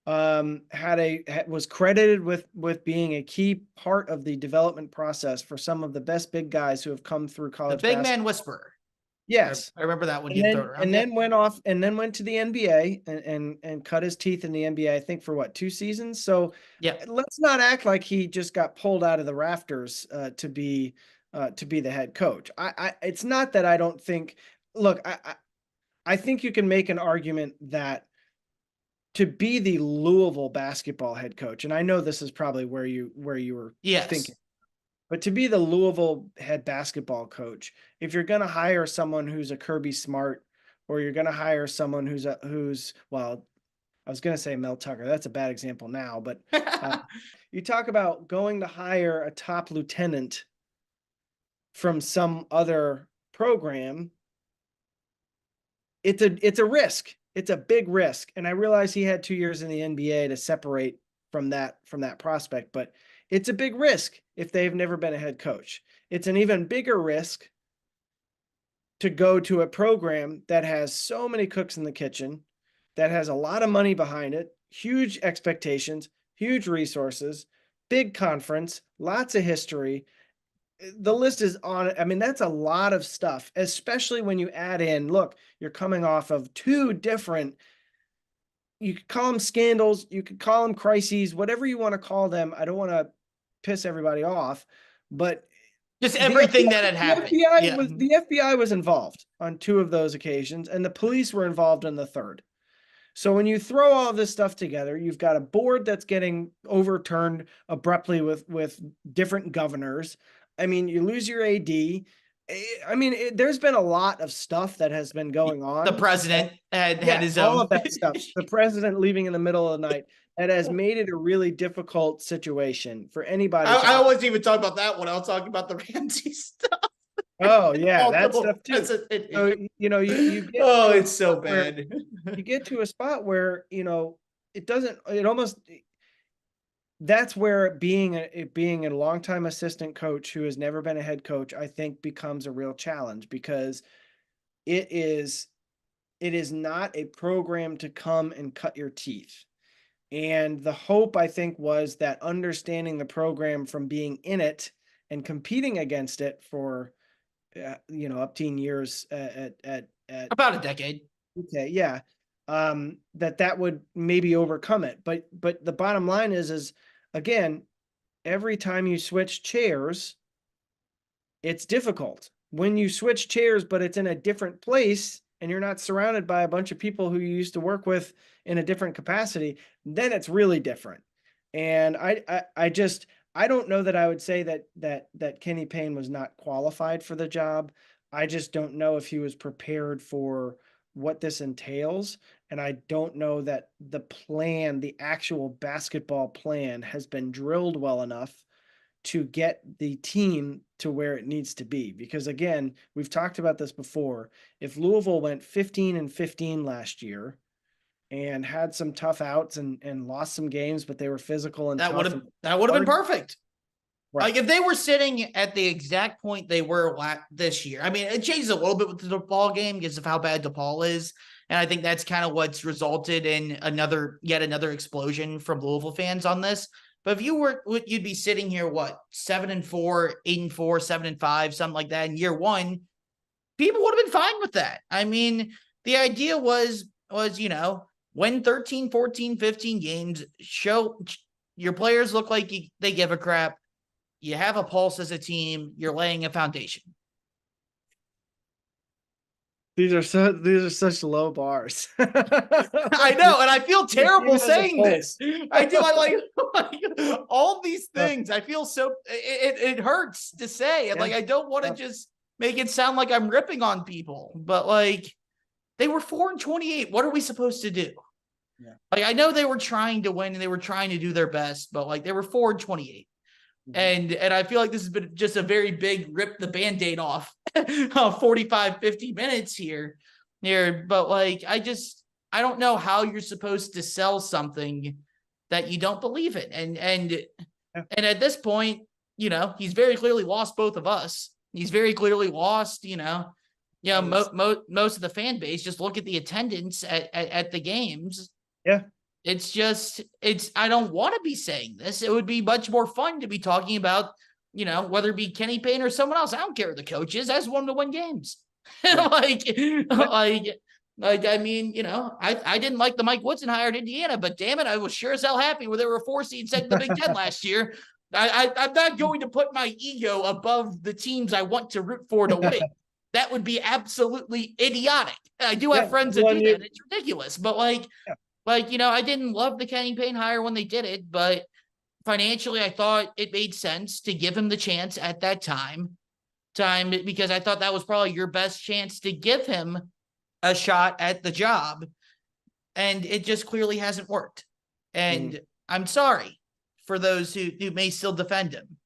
was credited with being a key part of the development process for some of the best big guys who have come through college. The big man whisperer. Yes. I remember that one. Then went off and then went to the NBA and cut his teeth in the NBA, I think for 2 seasons. So yeah, let's not act like he just got pulled out of the rafters to be the head coach. It's not that I don't think, look, I think you can make an argument that to be the Louisville basketball head coach, and I know this is probably where you were thinking, but to be the Louisville head basketball coach, if you're going to hire someone who's a Kirby Smart, or you're going to hire someone who's I was going to say Mel Tucker. That's a bad example now, but you talk about going to hire a top lieutenant from some other program. It's a risk. It's a big risk. And I realize he had 2 years in the NBA to separate from that prospect, but it's a big risk if they've never been a head coach. It's an even bigger risk to go to a program that has so many cooks in the kitchen, that has a lot of money behind it, huge expectations, huge resources, big conference, lots of history. The list is on. I mean, that's a lot of stuff, especially when you add in, look, you're coming off of 2 different, you could call them scandals, you could call them crises, whatever you want to call them. I don't want to piss everybody off, but just everything that had happened. The FBI was involved on 2 of those occasions, and the police were involved in the 3rd. So when you throw all this stuff together, you've got a board that's getting overturned abruptly with different governors. I mean, you lose your AD. I mean, there's been a lot of stuff that has been going on. The president had his own. All of that stuff. The president leaving in the middle of the night. That has made it a really difficult situation for anybody. I wasn't even talking about that one. I was talking about the Ramsey stuff. Oh yeah, that stuff too. So, you know, you get it's so bad. You get to a spot where, you know, that's where being a longtime assistant coach who has never been a head coach, I think, becomes a real challenge, because it is not a program to come and cut your teeth. And the hope, I think, was that understanding the program from being in it and competing against it for, up to years at about a decade. Okay. Yeah. That would maybe overcome it. But the bottom line is again, every time you switch chairs, it's difficult. When you switch chairs, but it's in a different place and you're not surrounded by a bunch of people who you used to work with in a different capacity, then it's really different. And I don't know that I would say that Kenny Payne was not qualified for the job. I just don't know if he was prepared for what this entails. And I don't know that the actual basketball plan has been drilled well enough to get the team to where it needs to be. Because again, we've talked about this before. If Louisville went 15-15 last year and had some tough outs and lost some games, but they were physical and that would have been perfect. Right. Like if they were sitting at the exact point they were this year. I mean, it changes a little bit with the DePaul game because of how bad DePaul is. And I think that's kind of what's resulted in yet another explosion from Louisville fans on this. But if you'd be sitting here, 7-4, 8-4, 7-5, something like that in year one, people would have been fine with that. I mean, the idea was, win 13, 14, 15 games, show your players look like they give a crap. You have a pulse as a team. You're laying a foundation. These are such low bars. I know, and I feel terrible saying this. I do. I like all these things. I feel so it hurts to say. And I don't want to just make it sound like I'm ripping on people, but they were 4-28. What are we supposed to do? Yeah. I know they were trying to win and they were trying to do their best, but they were 4-28. And I feel like this has been just a very big rip the Band-Aid off 45, 50 minutes here. But I don't know how you're supposed to sell something that you don't believe in. And at this point, he's very clearly lost both of us. He's very clearly lost, most of the fan base. Just look at the attendance at the games. Yeah. I don't want to be saying this. It would be much more fun to be talking about, whether it be Kenny Payne or someone else. I don't care who the coach is. I just want him to win games. Yeah. I mean, I didn't like the Mike Woodson hire at Indiana, but damn it, I was sure as hell happy when they were a 4 seed second in the Big Ten last year. I'm not going to put my ego above the teams I want to root for to win. That would be absolutely idiotic. I do have friends that do that. It's ridiculous, but I didn't love the Kenny Payne hire when they did it, but financially, I thought it made sense to give him the chance at that time because I thought that was probably your best chance to give him a shot at the job. and it just clearly hasn't worked. And I'm sorry for those who may still defend him.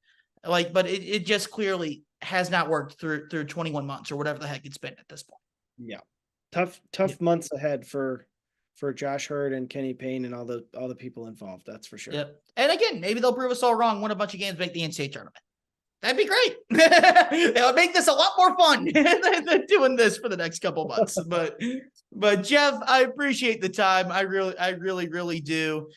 But it just clearly has not worked through 21 months or whatever the heck it's been at this point. Yeah. Tough months ahead for Josh Hurd and Kenny Payne and all the people involved. That's for sure. Yep. And again, maybe they'll prove us all wrong, win a bunch of games, make the NCAA tournament. That'd be great. That would make this a lot more fun than doing this for the next couple months. But Jeff, I appreciate the time. I really do.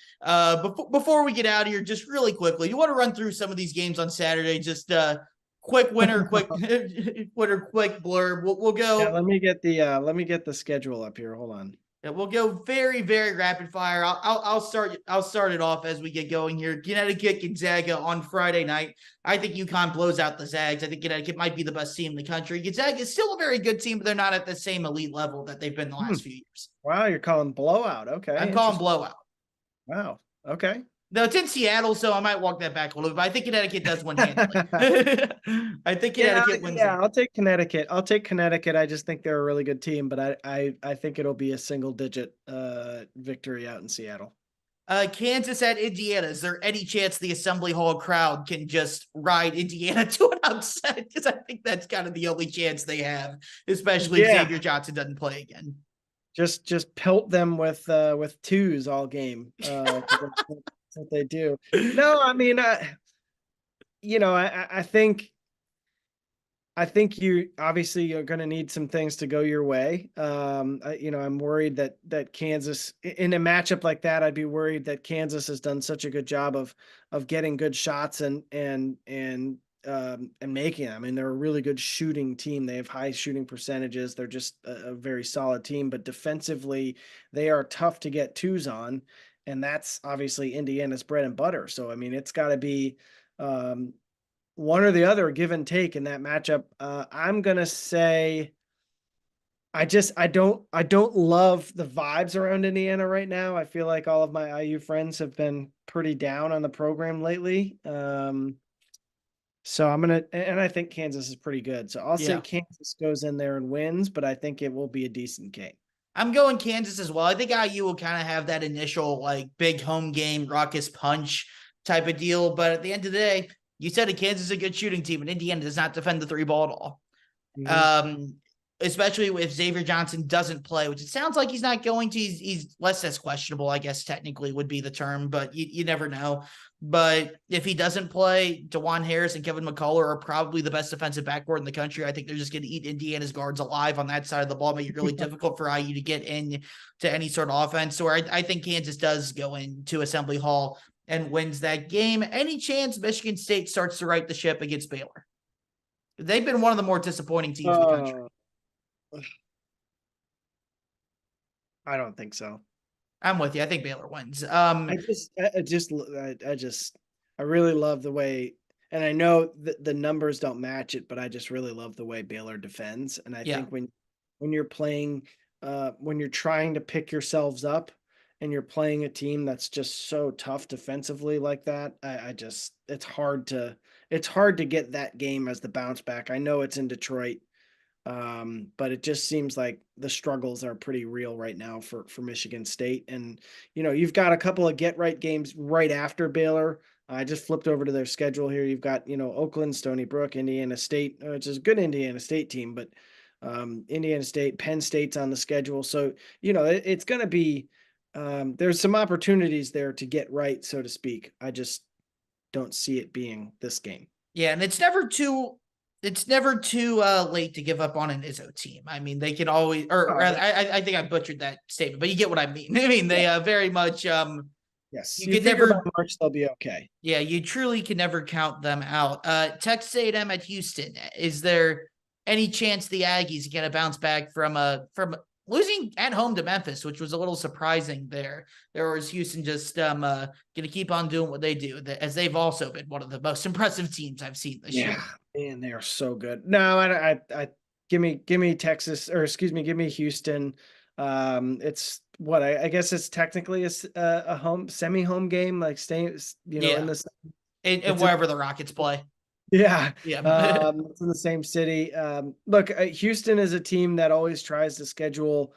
Before we get out of here, just really quickly, you want to run through some of these games on Saturday? Just quick blurb. We'll go. Yeah, let me get the schedule up here. Hold on. Yeah, we'll go very, very rapid fire. I'll start it off as we get going here. Connecticut, Gonzaga on Friday night. I think UConn blows out the Zags. I think Connecticut might be the best team in the country. Gonzaga is still a very good team, but they're not at the same elite level that they've been the last few years. Wow, you're calling blowout. Okay. I'm calling blowout. Wow. Okay. No, it's in Seattle, so I might walk that back a little bit, but I think Connecticut does win handily. I think Connecticut wins. Yeah, I'll take Connecticut. I just think they're a really good team, but I think it'll be a single-digit victory out in Seattle. Kansas at Indiana. Is there any chance the Assembly Hall crowd can just ride Indiana to an upset? Because I think that's kind of the only chance they have, especially if Xavier Johnson doesn't play again. Just pelt them with twos all game. That's what they do. No, I mean, I think you obviously you're going to need some things to go your way. I'm worried that Kansas in a matchup like that, I'd be worried that Kansas has done such a good job of getting good shots and making them. I mean, they're a really good shooting team. They have high shooting percentages. They're just a very solid team, but defensively they are tough to get twos on. And that's obviously Indiana's bread and butter. So, I mean, it's got to be one or the other, give and take in that matchup. I'm going to say I don't love the vibes around Indiana right now. I feel like all of my IU friends have been pretty down on the program lately. So and I think Kansas is pretty good. So I'll say Kansas goes in there and wins, but I think it will be a decent game. I'm going Kansas as well. I think IU will kind of have that initial big home game, raucous punch type of deal. But at the end of the day, you said Kansas is a good shooting team, and Indiana does not defend the three ball at all. Mm-hmm. Especially if Xavier Johnson doesn't play, which it sounds like he's not going to. He's less as questionable, I guess technically would be the term, but you never know. But if he doesn't play, DeJuan Harris and Kevin McCullough are probably the best defensive backcourt in the country. I think they're just going to eat Indiana's guards alive on that side of the ball, make it really difficult for IU to get in to any sort of offense. So I think Kansas does go into Assembly Hall and wins that game. Any chance Michigan State starts to right the ship against Baylor? They've been one of the more disappointing teams in the country. I don't think so. I'm with you. I think Baylor wins. I really love the way, and I know the numbers don't match it, but I just really love the way Baylor defends. And I think when you're playing, when you're trying to pick yourselves up and you're playing a team that's just so tough defensively like that, it's hard to get that game as the bounce back. I know it's in Detroit. But it just seems like the struggles are pretty real right now for Michigan State. And, you've got a couple of get right games right after Baylor. I just flipped over to their schedule here. You've got, Oakland, Stony Brook, Indiana State, which is a good Indiana State team, but Indiana State, Penn State's on the schedule. So, it's going to be, there's some opportunities there to get right, so to speak. I just don't see it being this game. Yeah. And it's never too late to give up on an Izzo team. I mean, they can always, I think I butchered that statement, but you get what I mean. I mean, they very much, yes, you can never March, they'll be okay. Yeah, you truly can never count them out. Texas A&M at Houston. Is there any chance the Aggies are going to bounce back from losing at home to Memphis, which was a little surprising there? Or is Houston just going to keep on doing what they do, as they've also been one of the most impressive teams I've seen this year? Man, they are so good. No, I give me Texas, or excuse me, give me Houston. It's what I guess it's technically a home semi-home game, like staying, in the and wherever the Rockets play. Yeah. It's in the same city. Look, Houston is a team that always tries to schedule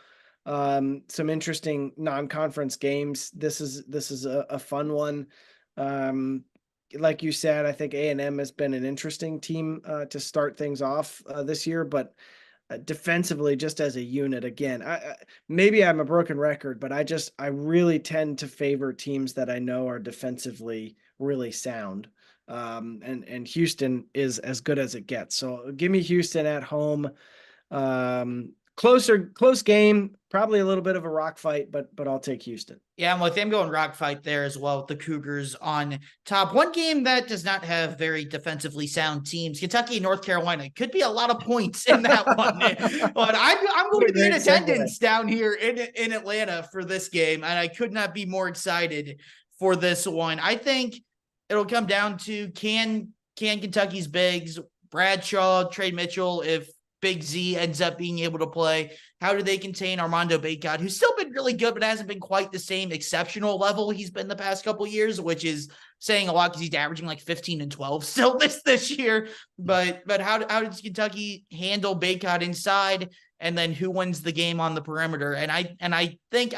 Some interesting non-conference games. This is a fun one. Like you said, I think A&M has been an interesting team to start things off this year, but defensively, just as a unit, again, maybe I'm a broken record, but I really tend to favor teams that I know are defensively really sound. And Houston is as good as it gets. So give me Houston at home. Close game, probably a little bit of a rock fight, but I'll take Houston. Yeah, I'm with them going rock fight there as well with the Cougars on top. One game that does not have very defensively sound teams, Kentucky and North Carolina. Could be a lot of points in that one. But I'm going to be in attendance down here in Atlanta for this game, and I could not be more excited for this one. I think it'll come down to can Kentucky's bigs, Bradshaw, Trey Mitchell, if Big Z ends up being able to play, how do they contain Armando Bacot, who's still been really good, but hasn't been quite the same exceptional level he's been the past couple of years, which is saying a lot because he's averaging like 15 and 12 still this year. But how does Kentucky handle Bacot inside, and then who wins the game on the perimeter? And I think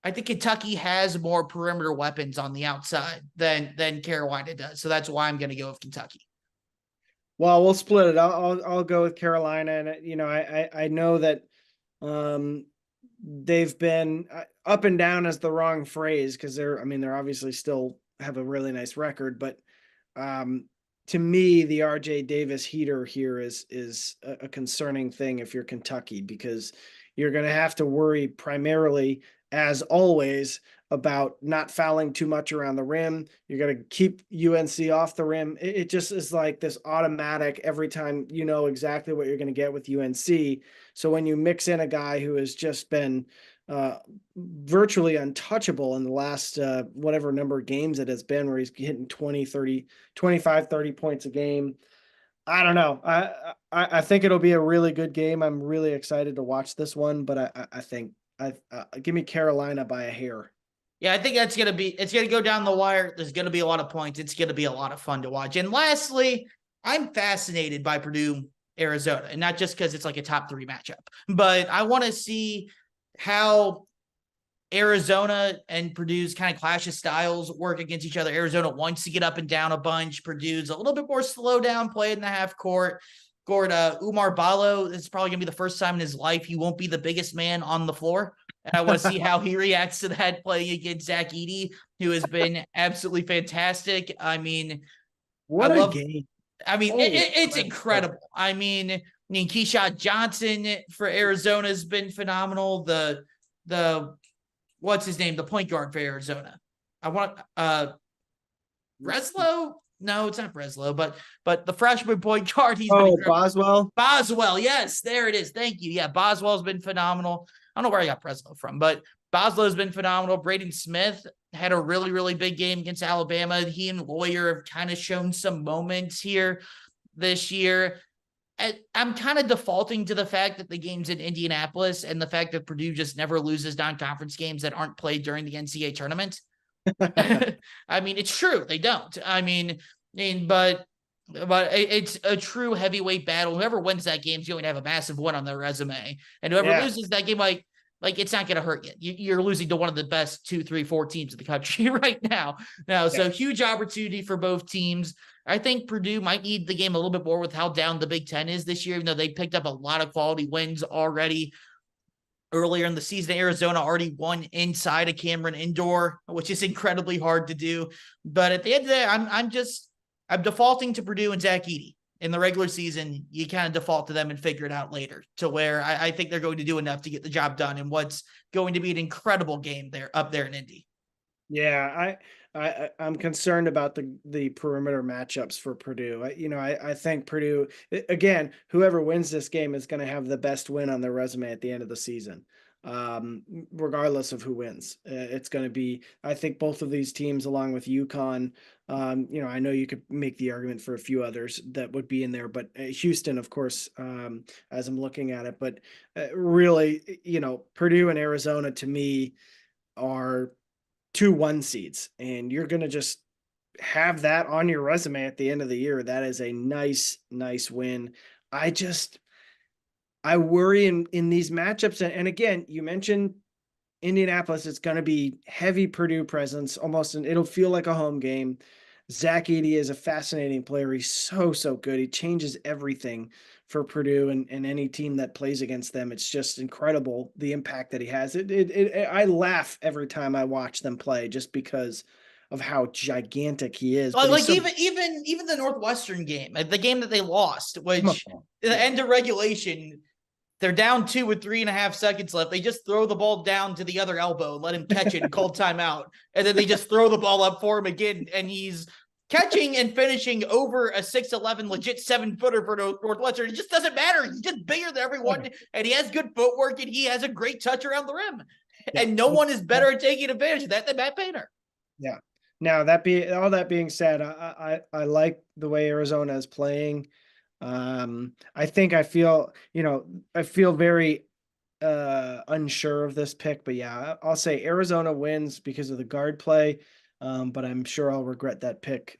Kentucky has more perimeter weapons on the outside than Carolina does. So that's why I'm going to go with Kentucky. Well, we'll split it. I'll go with Carolina, and I know that they've been up and down as the wrong phrase, because they're obviously still have a really nice record, but to me, the RJ Davis heater here is a concerning thing if you're Kentucky, because you're going to have to worry primarily, as always, about not fouling too much around the rim. You're going to keep UNC off the rim. It just is like this automatic every time, you know exactly what you're going to get with UNC. So when you mix in a guy who has just been virtually untouchable in the last whatever number of games it has been, where he's hitting 25, 30 points a game, I don't know. I think it'll be a really good game. I'm really excited to watch this one, but I think give me Carolina by a hair. Yeah, I think it's going to go down the wire. There's going to be a lot of points. It's going to be a lot of fun to watch. And lastly, I'm fascinated by Purdue, Arizona, and not just because it's like a top 3 matchup, but I want to see how Arizona and Purdue's kind of clash of styles work against each other. Arizona wants to get up and down a bunch. Purdue's a little bit more slow down play in the half court. Umar Ballo, this is probably going to be the first time in his life he won't be the biggest man on the floor. And I want to see how he reacts to that playing against Zach Edey, who has been absolutely fantastic. I mean, what a game. I mean, it's incredible. I mean, Keyshawn Johnson for Arizona has been phenomenal. The what's his name? The point guard for Arizona. I want Breslow. No, it's not Breslow, but the freshman point guard. Boswell. Boswell, yes, there it is. Thank you. Yeah, Boswell's been phenomenal. I don't know where I got Breslow from, but Boswell's been phenomenal. Braden Smith had a really, really big game against Alabama. He and Lawyer have kind of shown some moments here this year. I'm kind of defaulting to the fact that the game's in Indianapolis and the fact that Purdue just never loses non-conference games that aren't played during the NCAA tournament. I mean, it's true. They don't. But it's a true heavyweight battle. Whoever wins that game is going to have a massive win on their resume. And whoever loses that game, like it's not going to hurt you. You're losing to one of the best 2, 3, 4 teams in the country right now. So huge opportunity for both teams. I think Purdue might need the game a little bit more with how down the Big Ten is this year, even though they picked up a lot of quality wins already. Earlier in the season, Arizona already won inside of Cameron Indoor, which is incredibly hard to do. But at the end of the day, I'm defaulting to Purdue and Zach Edey. In the regular season, you kind of default to them and figure it out later, to where I think they're going to do enough to get the job done in what's going to be an incredible game up there in Indy. Yeah, I'm concerned about the perimeter matchups for Purdue. I think Purdue, again, whoever wins this game is going to have the best win on their resume at the end of the season, regardless of who wins. It's going to be, I think, both of these teams, along with UConn. I know you could make the argument for a few others that would be in there, but Houston, of course, as I'm looking at it. But really, Purdue and Arizona to me are 2 1 seeds, and you're going to just have that on your resume at the end of the year. That is a nice win. I worry in these matchups. And again, you mentioned Indianapolis, it's going to be heavy Purdue presence almost, and it'll feel like a home game. Zach Edey is a fascinating player. He's so good. He changes everything for Purdue and any team that plays against them. It's just incredible the impact that he has. I laugh every time I watch them play just because of how gigantic he is. But Like even the Northwestern game, the game that they lost, which the end of regulation, they're down 2 with 3.5 seconds left. They just throw the ball down to the other elbow, let him catch it and call timeout. And then they just throw the ball up for him again. And he's catching and finishing over a 6'11", legit 7-footer for Northwestern. It just doesn't matter. He's just bigger than everyone. And he has good footwork and he has a great touch around the rim. Yeah. And no one is better at taking advantage of that than Matt Painter. Yeah. Now all that being said, I like the way Arizona is playing. I feel very unsure of this pick, but yeah, I'll say Arizona wins because of the guard play. But I'm sure I'll regret that pick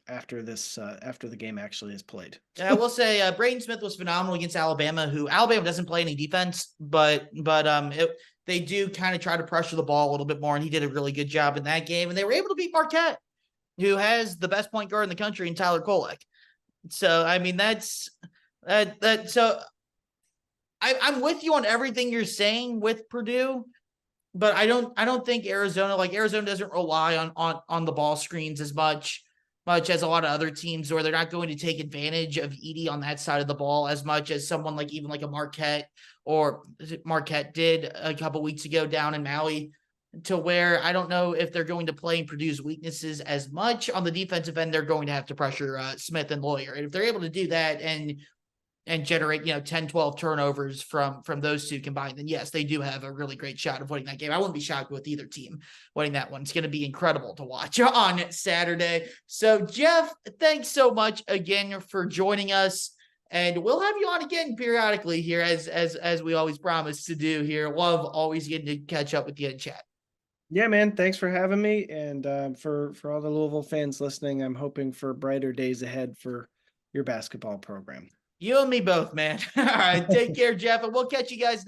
after the game actually is played. I will say Braden Smith was phenomenal against Alabama, who Alabama doesn't play any defense, but they do kind of try to pressure the ball a little bit more, and he did a really good job in that game. And they were able to beat Marquette, who has the best point guard in the country in Tyler Kolek. So, I mean, so I'm with you on everything you're saying with Purdue, but I don't think Arizona doesn't rely on the ball screens as much as a lot of other teams, or they're not going to take advantage of Edey on that side of the ball as much as someone like even like a Marquette did a couple weeks ago down in Maui, to where I don't know if they're going to play and Purdue's weaknesses as much. On the defensive end, they're going to have to pressure Smith and Lawyer. And if they're able to do that and generate, 10, 12 turnovers from those two combined, then yes, they do have a really great shot of winning that game. I wouldn't be shocked with either team winning that one. It's going to be incredible to watch on Saturday. So Jeff, thanks so much again for joining us. And we'll have you on again periodically here as we always promise to do here. Love always getting to catch up with you in chat. Yeah, man. Thanks for having me. And for all the Louisville fans listening, I'm hoping for brighter days ahead for your basketball program. You and me both, man. All right. Take care, Jeff. And we'll catch you guys next.